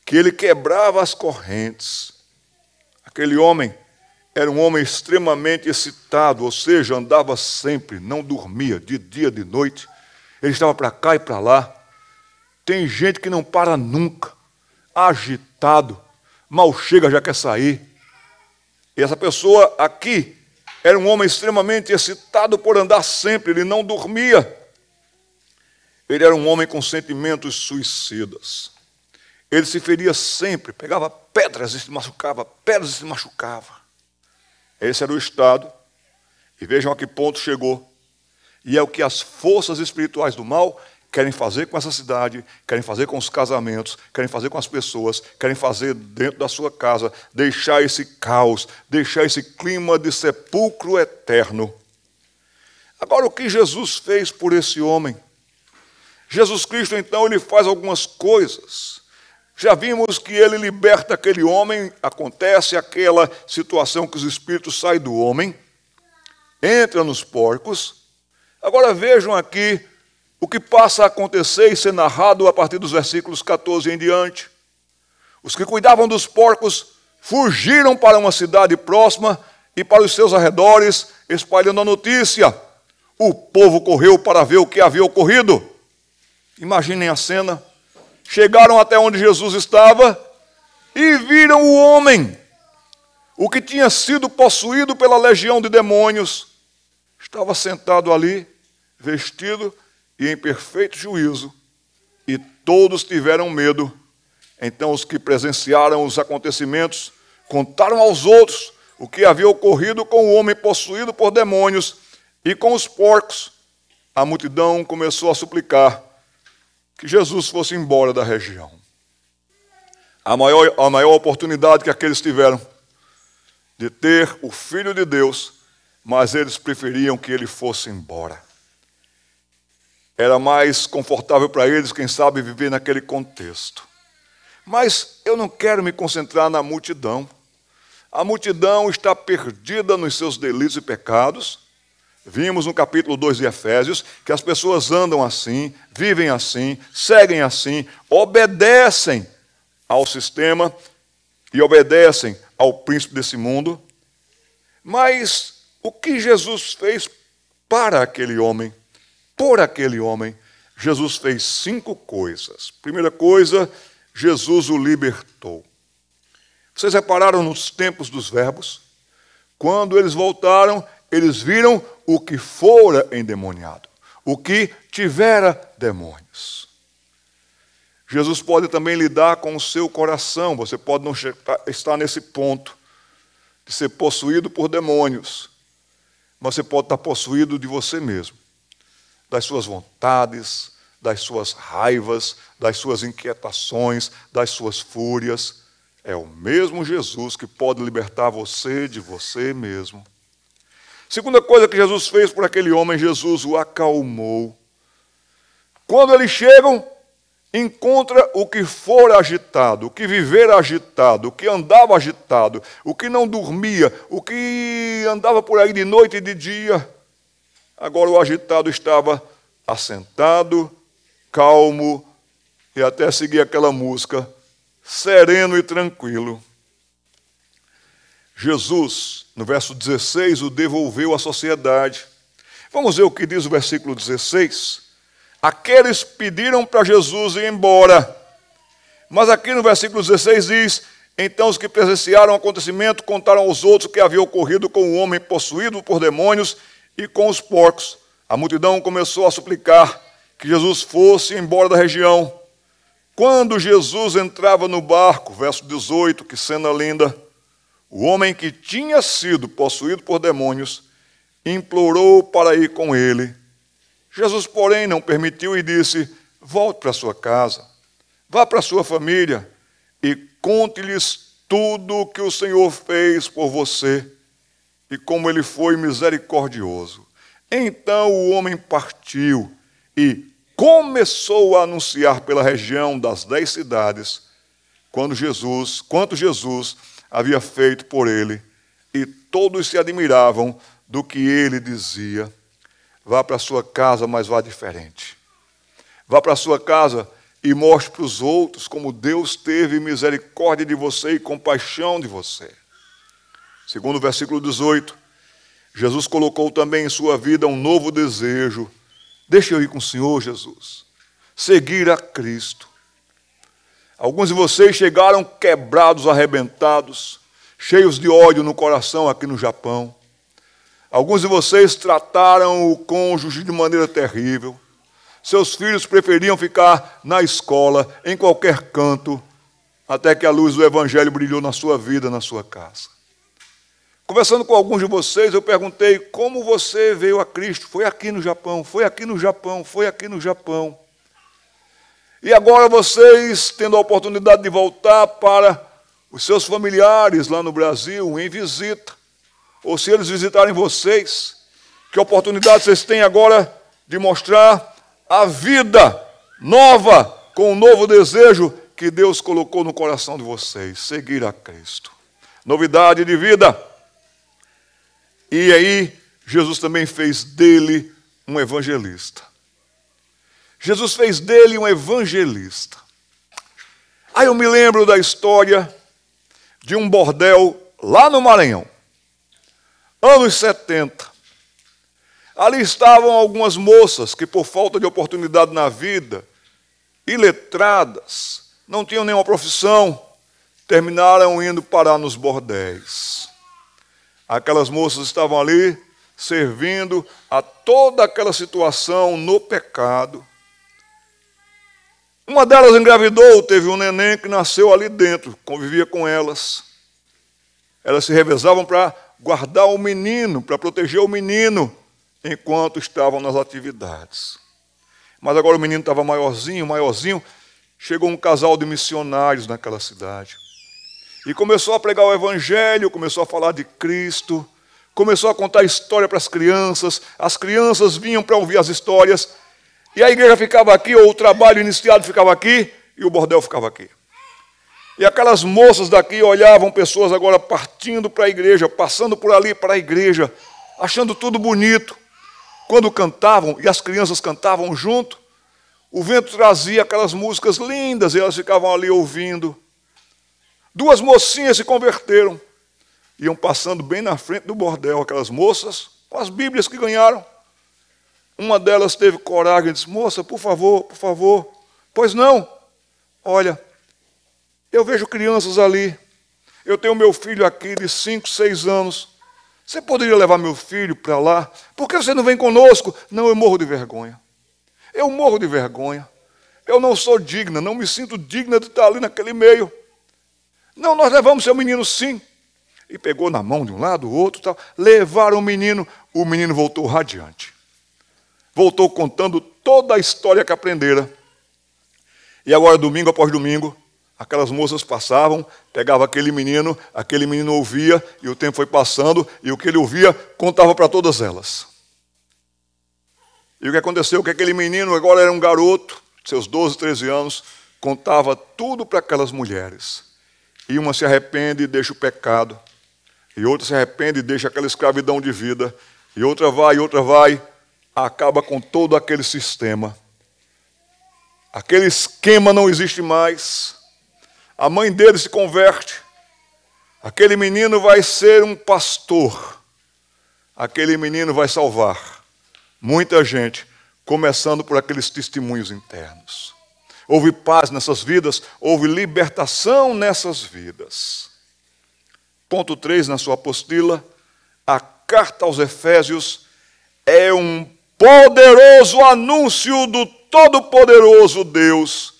que ele quebrava as correntes. Aquele homem era um homem extremamente excitado, ou seja, andava sempre, não dormia, de dia, de noite. Ele estava para cá e para lá. Tem gente que não para nunca, agitado, mal chega, já quer sair. E essa pessoa aqui era um homem extremamente excitado por andar sempre, ele não dormia. Ele era um homem com sentimentos suicidas. Ele se feria sempre, pegava pedras e se machucava, pedras e se machucava. Esse era o estado. E vejam a que ponto chegou. E é o que as forças espirituais do mal querem fazer com essa cidade, querem fazer com os casamentos, querem fazer com as pessoas, querem fazer dentro da sua casa, deixar esse caos, deixar esse clima de sepulcro eterno. Agora, o que Jesus fez por esse homem? Jesus Cristo, então, ele faz algumas coisas. Já vimos que ele liberta aquele homem, acontece aquela situação que os espíritos saem do homem, entra nos porcos. Agora vejam aqui o que passa a acontecer e ser narrado a partir dos versículos 14 em diante. Os que cuidavam dos porcos fugiram para uma cidade próxima e para os seus arredores, espalhando a notícia. O povo correu para ver o que havia ocorrido. Imaginem a cena. Chegaram até onde Jesus estava e viram o homem, o que tinha sido possuído pela legião de demônios. Estava sentado ali, vestido e em perfeito juízo, e todos tiveram medo. Então os que presenciaram os acontecimentos contaram aos outros o que havia ocorrido com o homem possuído por demônios e com os porcos. A multidão começou a suplicar que Jesus fosse embora da região. A maior oportunidade que aqueles tiveram de ter o Filho de Deus, mas eles preferiam que ele fosse embora. Era mais confortável para eles, quem sabe, viver naquele contexto. Mas eu não quero me concentrar na multidão. A multidão está perdida nos seus delitos e pecados. Vimos no capítulo 2 de Efésios que as pessoas andam assim, vivem assim, seguem assim, obedecem ao sistema e obedecem ao príncipe desse mundo. Mas o que Jesus fez para aquele homem? Por aquele homem, Jesus fez 5 coisas. Primeira coisa, Jesus o libertou. Vocês repararam nos tempos dos verbos? Quando eles voltaram, eles viram o que fora endemoniado, o que tivera demônios. Jesus pode também lidar com o seu coração. Você pode não estar nesse ponto de ser possuído por demônios, mas você pode estar possuído de você mesmo, das suas vontades, das suas raivas, das suas inquietações, das suas fúrias. É o mesmo Jesus que pode libertar você de você mesmo. Segunda coisa que Jesus fez por aquele homem, Jesus o acalmou. Quando eles chegam, encontra o que for agitado, o que viver agitado, o que andava agitado, o que não dormia, o que andava por aí de noite e de dia. Agora o agitado estava assentado, calmo, e até seguir aquela música, sereno e tranquilo. Jesus, no verso 16, o devolveu à sociedade. Vamos ver o que diz o versículo 16. Aqueles pediram para Jesus ir embora. Mas aqui no versículo 16 diz: então os que presenciaram o acontecimento contaram aos outros o que havia ocorrido com o homem possuído por demônios e com os porcos. A multidão começou a suplicar que Jesus fosse embora da região. Quando Jesus entrava no barco, verso 18, que cena linda, o homem que tinha sido possuído por demônios implorou para ir com ele. Jesus, porém, não permitiu e disse: volte para sua casa, vá para sua família e conte-lhes tudo o que o Senhor fez por você e como ele foi misericordioso. Então o homem partiu e começou a anunciar pela região das 10 cidades quanto Jesus havia feito por ele, e todos se admiravam do que ele dizia. Vá para a sua casa, mas vá diferente. Vá para a sua casa e mostre para os outros como Deus teve misericórdia de você e compaixão de você. Segundo o versículo 18, Jesus colocou também em sua vida um novo desejo Deixa eu ir com o Senhor, Jesus. Seguir a Cristo. Alguns de vocês chegaram quebrados, arrebentados, cheios de ódio no coração aqui no Japão. Alguns de vocês trataram o cônjuge de maneira terrível. Seus filhos preferiam ficar na escola, em qualquer canto, até que a luz do Evangelho brilhou na sua vida, na sua casa. Conversando com alguns de vocês, eu perguntei como você veio a Cristo. Foi aqui no Japão, foi aqui no Japão, foi aqui no Japão. E agora vocês, tendo a oportunidade de voltar para os seus familiares lá no Brasil, em visita, ou se eles visitarem vocês, que oportunidade vocês têm agora de mostrar a vida nova, com um novo desejo que Deus colocou no coração de vocês, seguir a Cristo. Novidade de vida. E aí, Jesus também fez dele um evangelista. Jesus fez dele um evangelista. Aí eu me lembro da história de um bordel lá no Maranhão, anos 70. Ali estavam algumas moças que, por falta de oportunidade na vida, iletradas, não tinham nenhuma profissão, terminaram indo parar nos bordéis. Aquelas moças estavam ali servindo a toda aquela situação no pecado. Uma delas engravidou, teve um neném que nasceu ali dentro, convivia com elas. Elas se revezavam para guardar o menino, para proteger o menino, enquanto estavam nas atividades. Mas agora o menino estava maiorzinho, chegou um casal de missionários naquela cidade. E começou a pregar o Evangelho, começou a falar de Cristo, começou a contar história para as crianças vinham para ouvir as histórias, e a igreja ficava aqui, ou o trabalho iniciado ficava aqui, e o bordel ficava aqui. E aquelas moças daqui olhavam pessoas agora partindo para a igreja, passando por ali para a igreja, achando tudo bonito. Quando cantavam, e as crianças cantavam junto, o vento trazia aquelas músicas lindas, e elas ficavam ali ouvindo. Duas mocinhas se converteram, iam passando bem na frente do bordel, aquelas moças, com as Bíblias que ganharam. Uma delas teve coragem e disse: moça, por favor, por favor. Pois não, olha, eu vejo crianças ali, eu tenho meu filho aqui de 5, 6 anos, você poderia levar meu filho para lá? Por que você não vem conosco? Não, eu morro de vergonha. Eu morro de vergonha. Eu não sou digna, não me sinto digna de estar ali naquele meio. Não, nós levamos seu menino sim. E pegou na mão de um lado, do outro, tal. Levaram o menino voltou radiante. Voltou contando toda a história que aprendera. E agora, domingo após domingo, aquelas moças passavam, pegavam aquele menino ouvia, e o tempo foi passando, e o que ele ouvia, contava para todas elas. E o que aconteceu? Que aquele menino agora era um garoto, seus 12, 13 anos, contava tudo para aquelas mulheres. E uma se arrepende e deixa o pecado, e outra se arrepende e deixa aquela escravidão de vida, e outra vai, acaba com todo aquele sistema. Aquele esquema não existe mais. A mãe dele se converte. Aquele menino vai ser um pastor. Aquele menino vai salvar muita gente, começando por aqueles testemunhos internos. Houve paz nessas vidas, houve libertação nessas vidas. Ponto 3 na sua apostila: a carta aos Efésios é um poderoso anúncio do Todo-Poderoso Deus.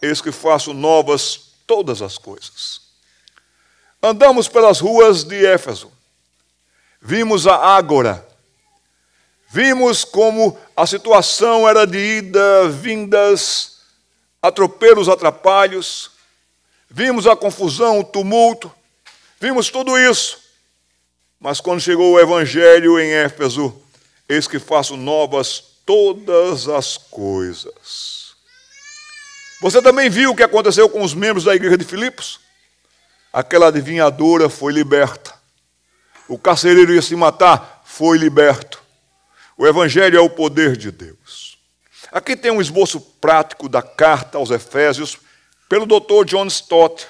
Eis que faço novas todas as coisas. Andamos pelas ruas de Éfeso. Vimos a ágora. Vimos como a situação era de ida, vindas, atropelos, atrapalhos. Vimos a confusão, o tumulto. Vimos tudo isso. Mas quando chegou o Evangelho em Éfeso, eis que faço novas todas as coisas. Você também viu o que aconteceu com os membros da igreja de Filipos? Aquela adivinhadora foi liberta. O carcereiro ia se matar, foi liberto. O Evangelho é o poder de Deus. Aqui tem um esboço prático da carta aos Efésios, pelo Dr. John Stott.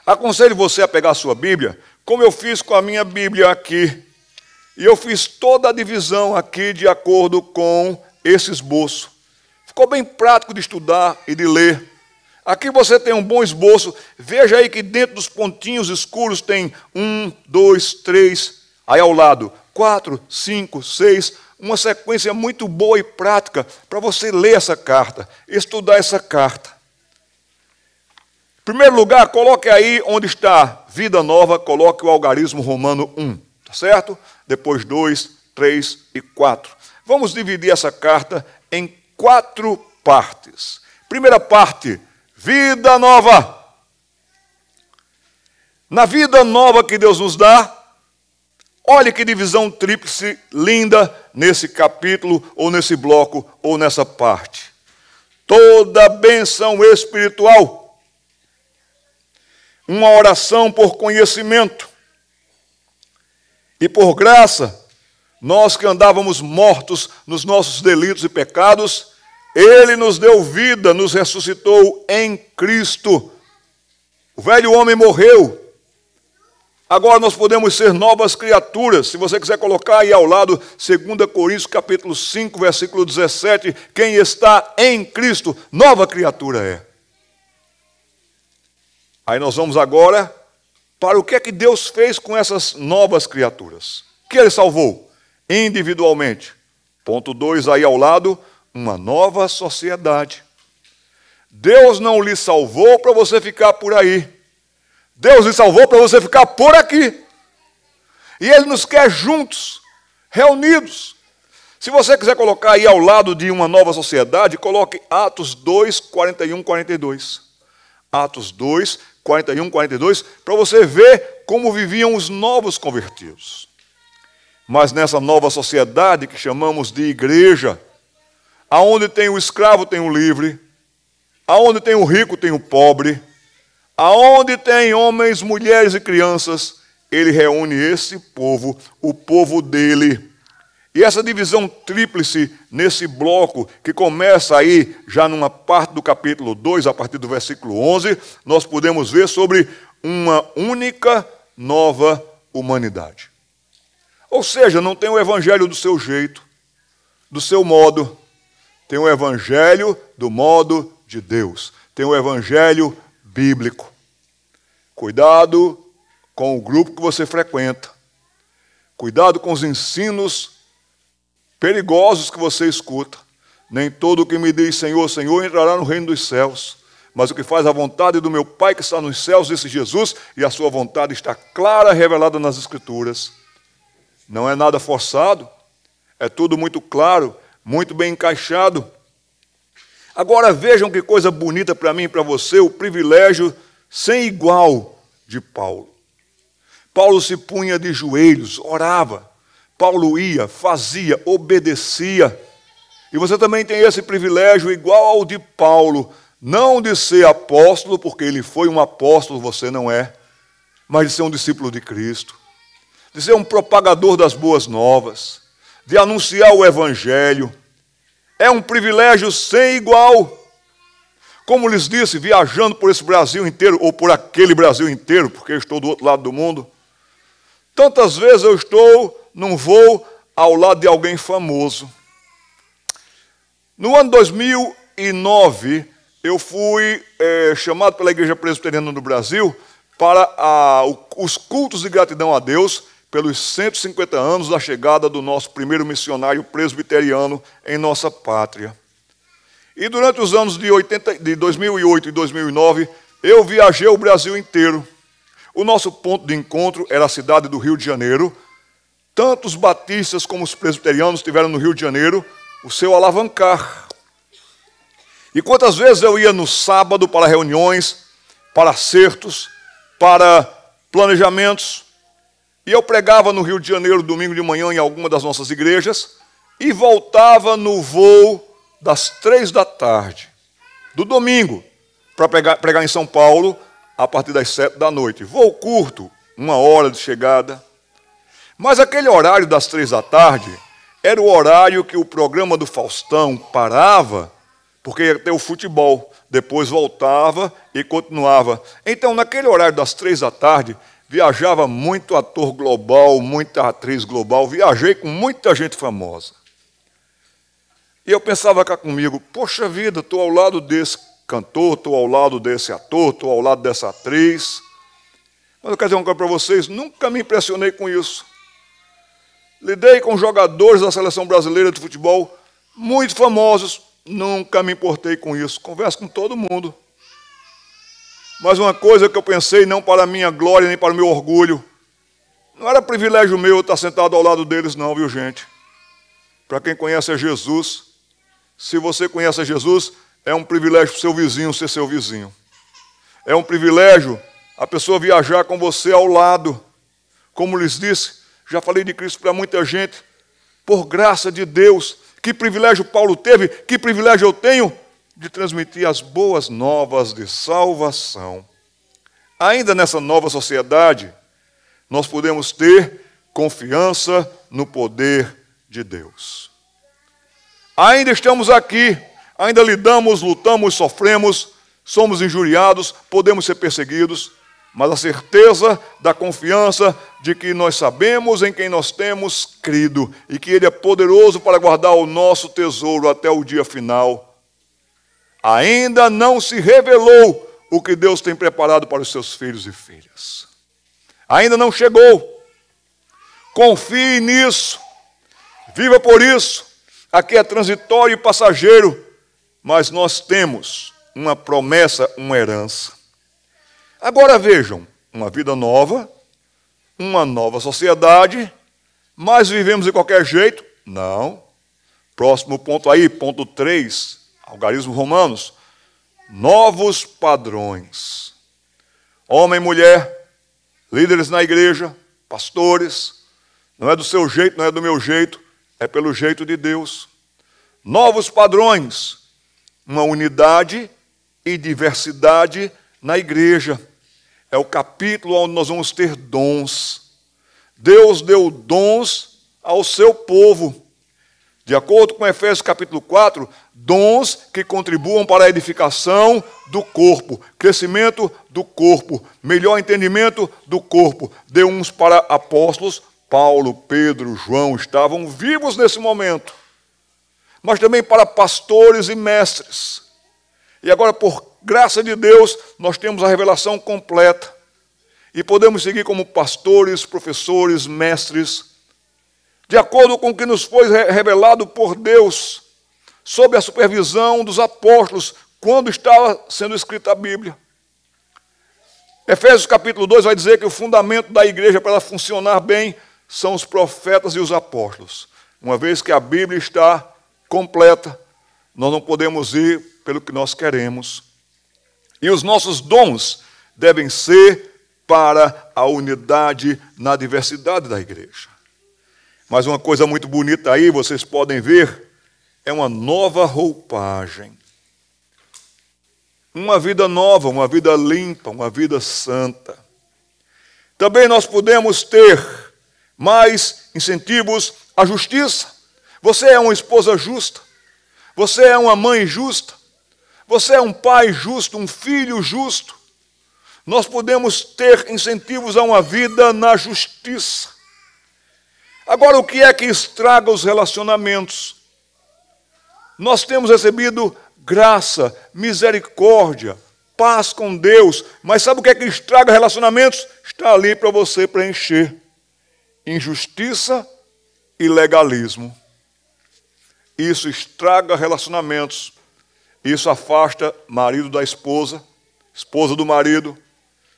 Aconselho você a pegar a sua Bíblia, como eu fiz com a minha Bíblia aqui, E eu fiz toda a divisão aqui de acordo com esse esboço. Ficou bem prático de estudar e de ler. Aqui você tem um bom esboço. Veja aí que dentro dos pontinhos escuros tem 1, 2, 3, aí ao lado 4, 5, 6, uma sequência muito boa e prática para você ler essa carta, estudar essa carta. Em primeiro lugar, coloque aí onde está Vida Nova, coloque o algarismo romano 1, tá certo? Depois 2, 3 e 4. Vamos dividir essa carta em 4 partes. Primeira parte, vida nova. Na vida nova que Deus nos dá, olhe que divisão tríplice linda nesse capítulo, ou nesse bloco, ou nessa parte. Toda bênção espiritual. Uma oração por conhecimento. E por graça, nós que andávamos mortos nos nossos delitos e pecados, Ele nos deu vida, nos ressuscitou em Cristo. O velho homem morreu. Agora nós podemos ser novas criaturas. Se você quiser colocar aí ao lado, 2 Coríntios capítulo 5, versículo 17, quem está em Cristo, nova criatura é. Aí nós vamos agora para o que é que Deus fez com essas novas criaturas. Que Ele salvou individualmente. Ponto 2 aí ao lado, uma nova sociedade. Deus não lhe salvou para você ficar por aí. Deus lhe salvou para você ficar por aqui. E Ele nos quer juntos, reunidos. Se você quiser colocar aí ao lado de uma nova sociedade, coloque Atos 2, 41, 42. Atos 2, 41, 42, para você ver como viviam os novos convertidos. Mas nessa nova sociedade que chamamos de igreja, aonde tem o escravo tem o livre, aonde tem o rico tem o pobre, aonde tem homens, mulheres e crianças, Ele reúne esse povo, o povo dele. E essa divisão tríplice nesse bloco, que começa aí já numa parte do capítulo 2, a partir do versículo 11, nós podemos ver sobre uma única nova humanidade. Ou seja, não tem o evangelho do seu jeito, do seu modo. Tem o evangelho do modo de Deus. Tem o evangelho bíblico. Cuidado com o grupo que você frequenta. Cuidado com os ensinos perigosos que você escuta. Nem todo o que me diz Senhor, Senhor entrará no reino dos céus, mas o que faz a vontade do meu Pai que está nos céus, disse Jesus, e a sua vontade está clara, revelada nas Escrituras. Não é nada forçado, é tudo muito claro, muito bem encaixado. Agora vejam que coisa bonita para mim e para você, o privilégio sem igual de Paulo. Paulo se punha de joelhos, orava. Paulo ia, fazia, obedecia. E você também tem esse privilégio igual ao de Paulo, não de ser apóstolo, porque ele foi um apóstolo, você não é, mas de ser um discípulo de Cristo, de ser um propagador das boas novas, de anunciar o evangelho. É um privilégio sem igual. Como lhes disse, viajando por esse Brasil inteiro, ou por aquele Brasil inteiro, porque eu estou do outro lado do mundo, tantas vezes eu estou num voo ao lado de alguém famoso. No ano 2009, eu fui chamado pela Igreja Presbiteriana do Brasil para os cultos de gratidão a Deus pelos 150 anos da chegada do nosso primeiro missionário presbiteriano em nossa pátria. E durante os anos de 2008 e 2009, eu viajei o Brasil inteiro. O nosso ponto de encontro era a cidade do Rio de Janeiro. Tanto os batistas como os presbiterianos tiveram no Rio de Janeiro o seu alavancar. E quantas vezes eu ia no sábado para reuniões, para acertos, para planejamentos, e eu pregava no Rio de Janeiro domingo de manhã em alguma das nossas igrejas, e voltava no voo das 3 da tarde, do domingo, para pregar em São Paulo, a partir das 7 da noite. Voo curto, 1 hora de chegada. Mas aquele horário das 3 da tarde era o horário que o programa do Faustão parava, porque ia ter o futebol. Depois voltava e continuava. Então, naquele horário das 3 da tarde, viajava muito ator global, muita atriz global, viajei com muita gente famosa. E eu pensava cá comigo, poxa vida, estou ao lado desse cantor, estou ao lado desse ator, estou ao lado dessa atriz. Mas eu quero dizer uma coisa para vocês, nunca me impressionei com isso. Lidei com jogadores da seleção brasileira de futebol, muito famosos, nunca me importei com isso. Converso com todo mundo. Mas uma coisa que eu pensei, não para a minha glória, nem para o meu orgulho, não era privilégio meu estar sentado ao lado deles não, viu gente? Para quem conhece a Jesus, se você conhece a Jesus, é um privilégio para o seu vizinho ser seu vizinho. É um privilégio a pessoa viajar com você ao lado. Como lhes disse, já falei de Cristo para muita gente, por graça de Deus. Que privilégio Paulo teve, que privilégio eu tenho de transmitir as boas novas de salvação. Ainda nessa nova sociedade, nós podemos ter confiança no poder de Deus. Ainda estamos aqui, ainda lidamos, lutamos, sofremos, somos injuriados, podemos ser perseguidos, mas a certeza da confiança de que nós sabemos em quem nós temos crido e que Ele é poderoso para guardar o nosso tesouro até o dia final. Ainda não se revelou o que Deus tem preparado para os seus filhos e filhas. Ainda não chegou. Confie nisso. Viva por isso. Aqui é transitório e passageiro, mas nós temos uma promessa, uma herança. Agora vejam, uma vida nova, uma nova sociedade, mas vivemos de qualquer jeito? Não. Próximo ponto aí, ponto 3. Algarismo Romanos, novos padrões. Homem e mulher, líderes na igreja, pastores, não é do seu jeito, não é do meu jeito, é pelo jeito de Deus. Novos padrões, uma unidade e diversidade na igreja. É o capítulo onde nós vamos ter dons. Deus deu dons ao seu povo. De acordo com Efésios capítulo 4, dons que contribuam para a edificação do corpo, crescimento do corpo, melhor entendimento do corpo. Deu uns para apóstolos, Paulo, Pedro, João estavam vivos nesse momento, mas também para pastores e mestres. E agora, por graça de Deus, nós temos a revelação completa e podemos seguir como pastores, professores, mestres, de acordo com o que nos foi revelado por Deus, sob a supervisão dos apóstolos, quando estava sendo escrita a Bíblia. Efésios capítulo 2 vai dizer que o fundamento da igreja para ela funcionar bem são os profetas e os apóstolos. Uma vez que a Bíblia está completa, nós não podemos ir pelo que nós queremos. E os nossos dons devem ser para a unidade na diversidade da igreja. Mas uma coisa muito bonita aí, vocês podem ver, é uma nova roupagem. Uma vida nova, uma vida limpa, uma vida santa. Também nós podemos ter mais incentivos à justiça. Você é uma esposa justa. Você é uma mãe justa. Você é um pai justo, um filho justo. Nós podemos ter incentivos a uma vida na justiça. Agora, o que é que estraga os relacionamentos? Nós temos recebido graça, misericórdia, paz com Deus, mas sabe o que é que estraga relacionamentos? Está ali para você preencher. Injustiça e legalismo. Isso estraga relacionamentos. Isso afasta marido da esposa, esposa do marido,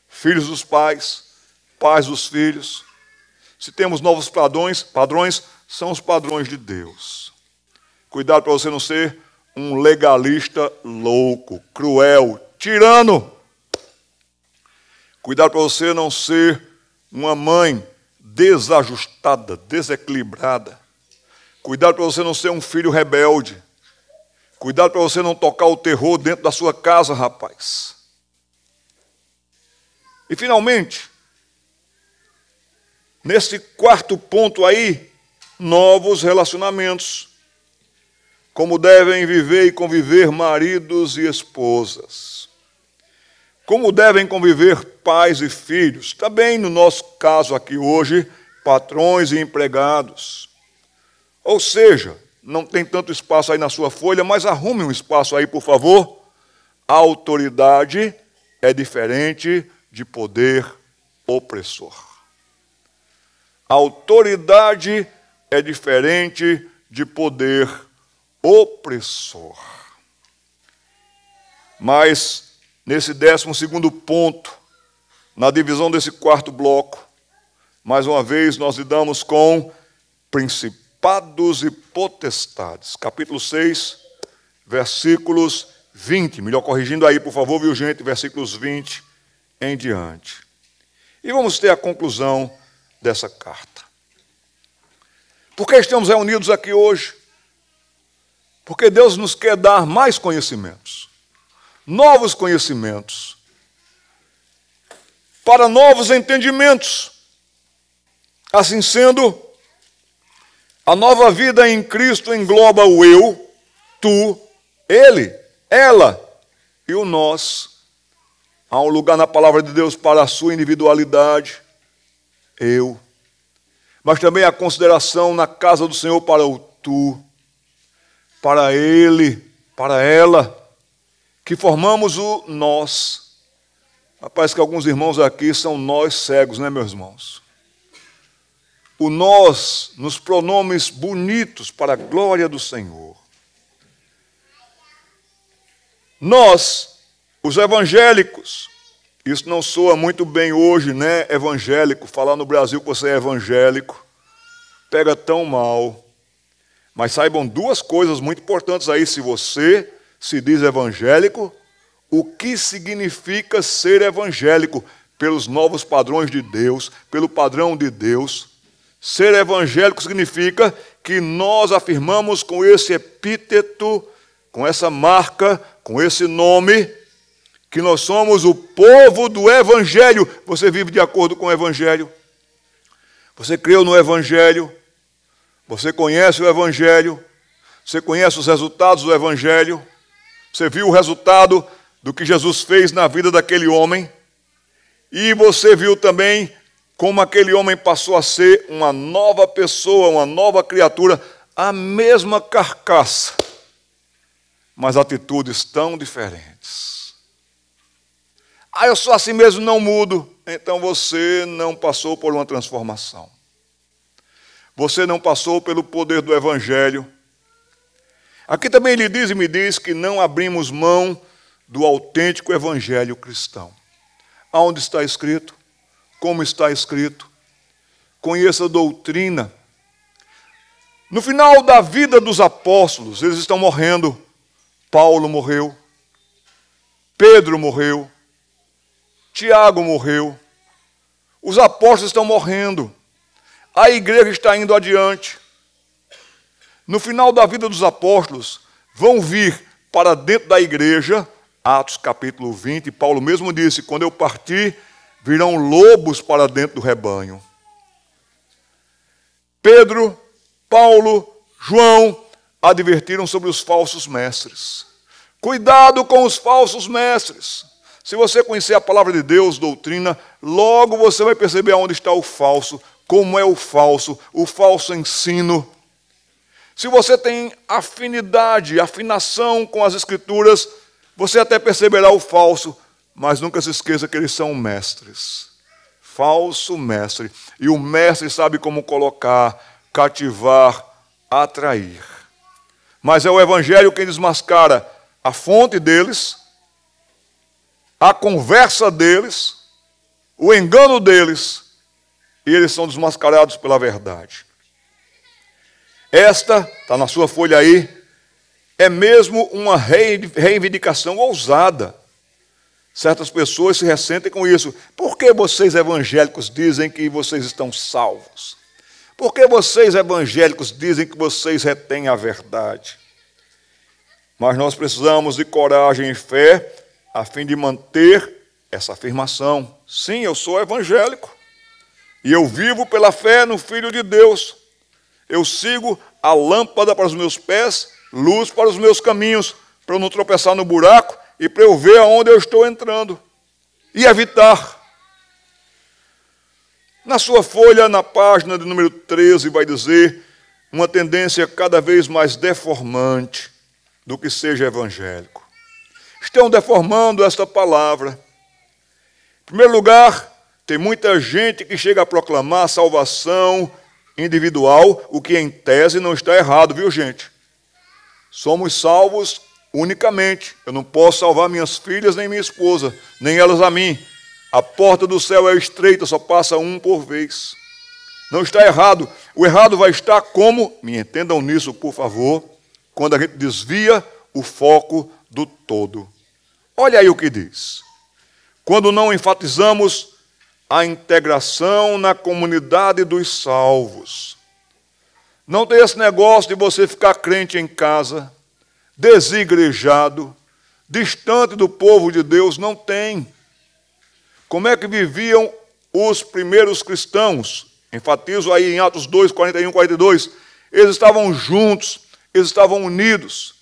filhos dos pais, pais dos filhos. Se temos novos padrões são os padrões de Deus. Cuidado para você não ser um legalista louco, cruel, tirano. Cuidado para você não ser uma mãe desajustada, desequilibrada. Cuidado para você não ser um filho rebelde. Cuidado para você não tocar o terror dentro da sua casa, rapaz. E finalmente, nesse quarto ponto aí, novos relacionamentos. Como devem viver e conviver maridos e esposas. como devem conviver pais e filhos. Também no nosso caso aqui hoje, patrões e empregados. Ou seja, não tem tanto espaço aí na sua folha, mas arrume um espaço aí, por favor. A autoridade é diferente de poder opressor. A autoridade é diferente de poder opressor. Mas, nesse 12º ponto, na divisão desse 4º bloco, mais uma vez nós lidamos com principados e potestades. Capítulo 6, versículos 20. Melhor corrigindo aí, por favor, viu gente? Versículos 20 em diante. E vamos ter a conclusão dessa carta. Por que estamos reunidos aqui hoje? Porque Deus nos quer dar mais conhecimentos, novos conhecimentos, para novos entendimentos. Assim sendo, a nova vida em Cristo engloba o eu, tu, ele, ela e o nós. Há um lugar na palavra de Deus para a sua individualidade, eu. Mas também a consideração na casa do Senhor para o tu, para ele, para ela, que formamos o nós. Parece que alguns irmãos aqui são nós cegos, né, meus irmãos? O nós, nos pronomes bonitos para a glória do Senhor. Nós, os evangélicos, isso não soa muito bem hoje, né, evangélico, falar no Brasil que você é evangélico, pega tão mal. Mas saibam duas coisas muito importantes aí, se você se diz evangélico, o que significa ser evangélico pelos novos padrões de Deus, pelo padrão de Deus. Ser evangélico significa que nós afirmamos com esse epíteto, com essa marca, com esse nome, que nós somos o povo do Evangelho. Você vive de acordo com o Evangelho? Você creu no Evangelho? Você conhece o Evangelho? Você conhece os resultados do Evangelho? Você viu o resultado do que Jesus fez na vida daquele homem? E você viu também como aquele homem passou a ser uma nova pessoa, uma nova criatura, a mesma carcaça, mas atitudes tão diferentes. Eu sou assim mesmo, não mudo. Então você não passou por uma transformação. Você não passou pelo poder do Evangelho. Aqui também ele diz e me diz que não abrimos mão do autêntico Evangelho cristão. Aonde está escrito? Como está escrito? Conheça a doutrina. No final da vida dos apóstolos, eles estão morrendo. Paulo morreu. Pedro morreu. Tiago morreu. Os apóstolos estão morrendo. A igreja está indo adiante. No final da vida dos apóstolos, vão vir para dentro da igreja, Atos capítulo 20, Paulo mesmo disse, quando eu partir, virão lobos para dentro do rebanho. Pedro, Paulo, João advertiram sobre os falsos mestres. Cuidado com os falsos mestres. Se você conhecer a palavra de Deus, doutrina, logo você vai perceber aonde está o falso, como é o falso ensino. Se você tem afinidade, afinação com as Escrituras, você até perceberá o falso, mas nunca se esqueça que eles são mestres. Falso mestre. E o mestre sabe como colocar, cativar, atrair. Mas é o Evangelho quem desmascara a fonte deles, a conversa deles, o engano deles, e eles são desmascarados pela verdade. Esta, está na sua folha aí, é mesmo uma reivindicação ousada. Certas pessoas se ressentem com isso. Por que vocês evangélicos dizem que vocês estão salvos? Por que vocês evangélicos dizem que vocês retêm a verdade? Mas nós precisamos de coragem e fé a fim de manter essa afirmação. Sim, eu sou evangélico. E eu vivo pela fé no Filho de Deus. Eu sigo a lâmpada para os meus pés, luz para os meus caminhos, para eu não tropeçar no buraco e para eu ver aonde eu estou entrando. e evitar. Na sua folha, na página de número 13, vai dizer uma tendência cada vez mais deformante do que seja evangélico. Estão deformando esta palavra. Em primeiro lugar, tem muita gente que chega a proclamar salvação individual, o que em tese não está errado, viu, gente? Somos salvos unicamente. Eu não posso salvar minhas filhas nem minha esposa, nem elas a mim. A porta do céu é estreita, só passa um por vez. Não está errado. O errado vai estar como, me entendam nisso, por favor, quando a gente desvia o foco do todo. Olha aí o que diz. Quando não enfatizamos a integração na comunidade dos salvos. Não tem esse negócio de você ficar crente em casa, desigrejado, distante do povo de Deus, não tem. Como é que viviam os primeiros cristãos? Enfatizo aí em Atos 2, 41, 42. Eles estavam juntos, eles estavam unidos,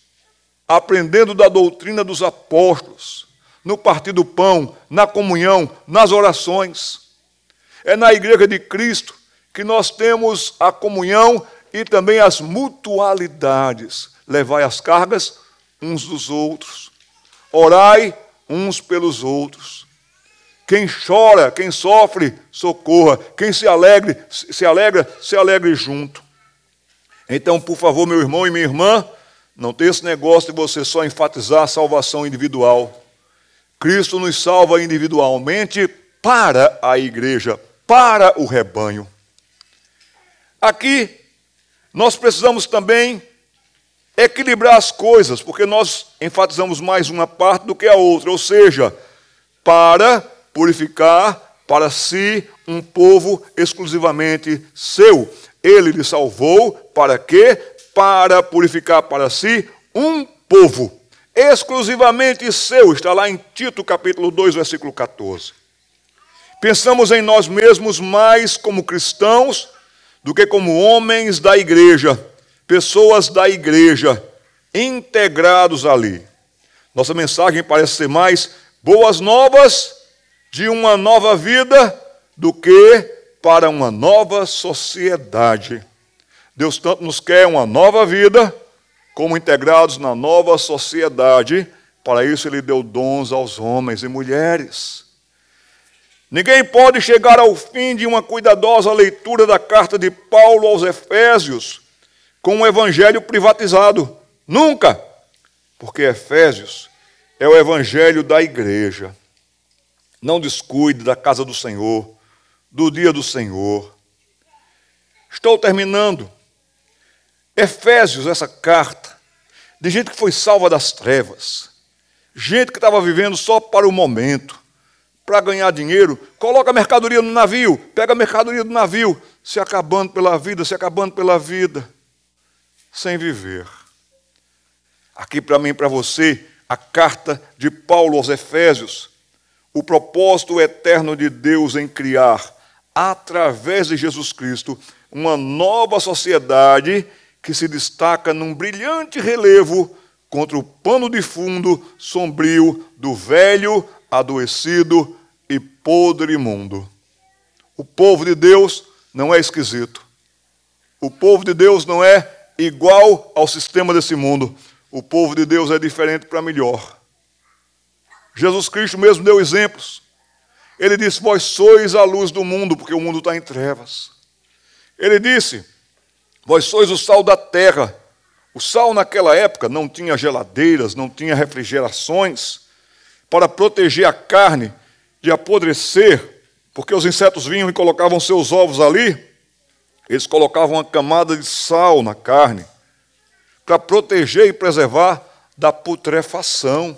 aprendendo da doutrina dos apóstolos, no partir do pão, na comunhão, nas orações. É na igreja de Cristo que nós temos a comunhão e também as mutualidades. Levai as cargas uns dos outros. Orai uns pelos outros. Quem chora, quem sofre, socorra. Quem se alegra, se alegre junto. Então, por favor, meu irmão e minha irmã, não tem esse negócio de você só enfatizar a salvação individual. Cristo nos salva individualmente para a igreja, para o rebanho. Aqui, nós precisamos também equilibrar as coisas, porque nós enfatizamos mais uma parte do que a outra, ou seja, para purificar para si um povo exclusivamente seu. Ele lhe salvou para quê? Para purificar para si um povo exclusivamente seu. Está lá em Tito capítulo 2, versículo 14. Pensamos em nós mesmos mais como cristãos do que como homens da igreja, pessoas da igreja, integrados ali. Nossa mensagem parece ser mais boas novas de uma nova vida do que para uma nova sociedade. Deus tanto nos quer uma nova vida, como integrados na nova sociedade. Para isso Ele deu dons aos homens e mulheres. Ninguém pode chegar ao fim de uma cuidadosa leitura da carta de Paulo aos Efésios com um evangelho privatizado. Nunca! Porque Efésios é o evangelho da igreja. Não descuide da casa do Senhor, do dia do Senhor. Estou terminando. Efésios, essa carta, de gente que foi salva das trevas, gente que estava vivendo só para o momento, para ganhar dinheiro, coloca a mercadoria no navio, pega a mercadoria do navio, se acabando pela vida, sem viver. Aqui para mim e para você, a carta de Paulo aos Efésios, o propósito eterno de Deus em criar, através de Jesus Cristo, uma nova sociedade que se destaca num brilhante relevo contra o pano de fundo sombrio do velho, adoecido e podre mundo. O povo de Deus não é esquisito. O povo de Deus não é igual ao sistema desse mundo. O povo de Deus é diferente para melhor. Jesus Cristo mesmo deu exemplos. Ele disse, vós sois a luz do mundo, porque o mundo está em trevas. Ele disse, vós sois o sal da terra. O sal naquela época não tinha geladeiras, não tinha refrigerações para proteger a carne de apodrecer, porque os insetos vinham e colocavam seus ovos ali. Eles colocavam uma camada de sal na carne para proteger e preservar da putrefação.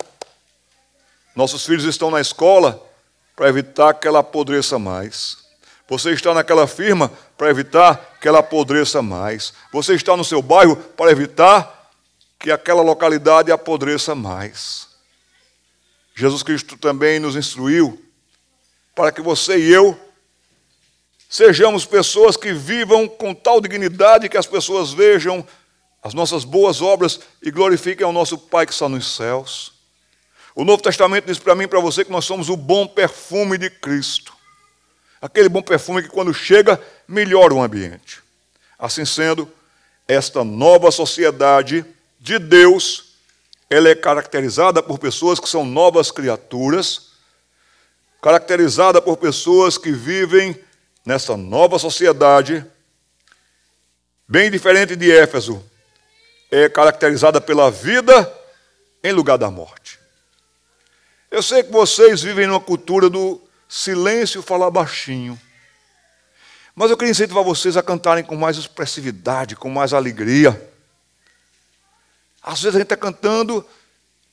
Nossos filhos estão na escola para evitar que ela apodreça mais. Você está naquela firma para evitar que ela apodreça mais. Você está no seu bairro para evitar que aquela localidade apodreça mais. Jesus Cristo também nos instruiu para que você e eu sejamos pessoas que vivam com tal dignidade que as pessoas vejam as nossas boas obras e glorifiquem ao nosso Pai que está nos céus. O Novo Testamento diz para mim e para você que nós somos o bom perfume de Cristo. Aquele bom perfume que quando chega, melhora o ambiente. Assim sendo, esta nova sociedade de Deus, ela é caracterizada por pessoas que são novas criaturas, caracterizada por pessoas que vivem nessa nova sociedade, bem diferente de Éfeso, é caracterizada pela vida em lugar da morte. Eu sei que vocês vivem numa cultura do silêncio, falar baixinho, mas eu queria incentivar vocês a cantarem com mais expressividade, com mais alegria. Às vezes a gente está cantando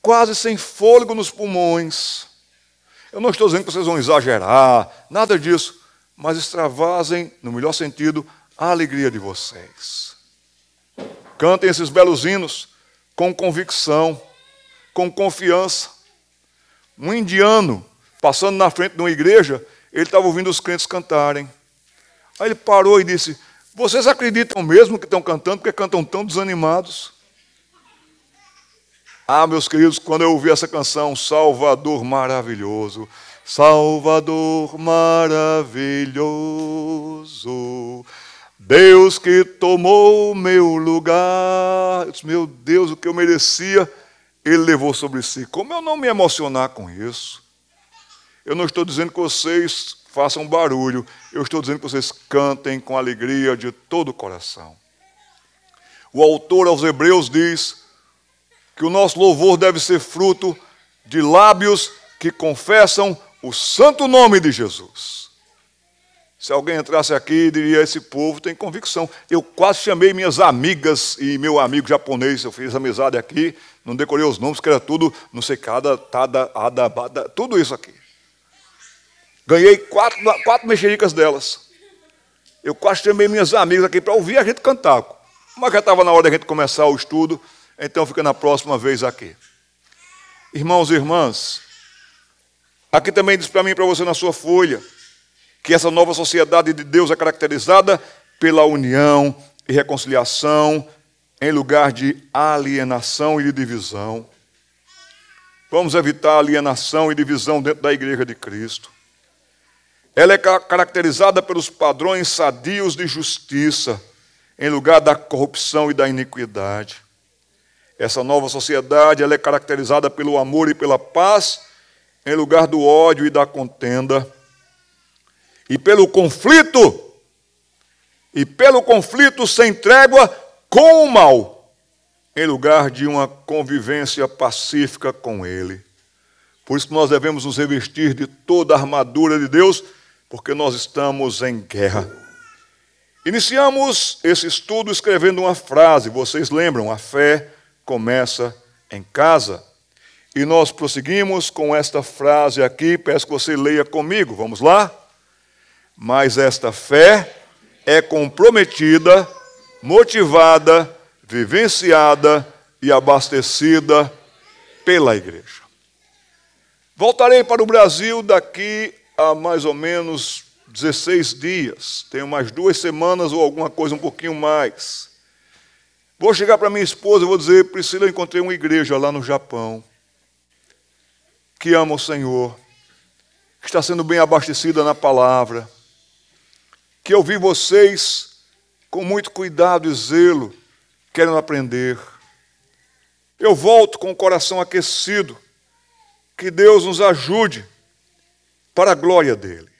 quase sem fôlego nos pulmões. Eu não estou dizendo que vocês vão exagerar, nada disso, mas extravasem, no melhor sentido, a alegria de vocês. Cantem esses belos hinos com convicção, com confiança. Um indiano, passando na frente de uma igreja, ele estava ouvindo os crentes cantarem. Aí ele parou e disse: vocês acreditam mesmo que estão cantando, porque cantam tão desanimados? Ah, meus queridos, quando eu ouvi essa canção, Salvador maravilhoso, Salvador maravilhoso, Deus que tomou meu lugar, eu disse, meu Deus, o que eu merecia, Ele levou sobre si. Como eu não me emocionar com isso? Eu não estou dizendo que vocês façam barulho, eu estou dizendo que vocês cantem com alegria de todo o coração. O autor aos Hebreus diz que o nosso louvor deve ser fruto de lábios que confessam o santo nome de Jesus. Se alguém entrasse aqui, diria, esse povo tem convicção. Eu quase chamei minhas amigas e meu amigo japonês, eu fiz amizade aqui, não decorei os nomes, que era tudo, não sei, cada, tada, ada, bada, tudo isso aqui. Ganhei quatro mexericas delas. Eu quase chamei minhas amigas aqui para ouvir a gente cantar. Mas já estava na hora da gente começar o estudo, então fica na próxima vez aqui. Irmãos e irmãs, aqui também diz para mim e para você na sua folha, que essa nova sociedade de Deus é caracterizada pela união e reconciliação em lugar de alienação e de divisão. Vamos evitar alienação e divisão dentro da igreja de Cristo. Ela é caracterizada pelos padrões sadios de justiça, em lugar da corrupção e da iniquidade. Essa nova sociedade ela é caracterizada pelo amor e pela paz, em lugar do ódio e da contenda. E pelo conflito sem trégua com o mal, em lugar de uma convivência pacífica com ele. Por isso que nós devemos nos revestir de toda a armadura de Deus, porque nós estamos em guerra. Iniciamos esse estudo escrevendo uma frase, vocês lembram, a fé começa em casa. E nós prosseguimos com esta frase aqui, peço que você leia comigo, vamos lá? Mas esta fé é comprometida, motivada, vivenciada e abastecida pela igreja. Voltarei para o Brasil daqui a mais ou menos 16 dias. Tenho mais 2 semanas ou alguma coisa um pouquinho mais. Vou chegar para minha esposa e vou dizer, Priscila, eu encontrei uma igreja lá no Japão que ama o Senhor, que está sendo bem abastecida na palavra, que eu vi vocês com muito cuidado e zelo, querendo aprender. Eu volto com o coração aquecido, que Deus nos ajude para a glória dele.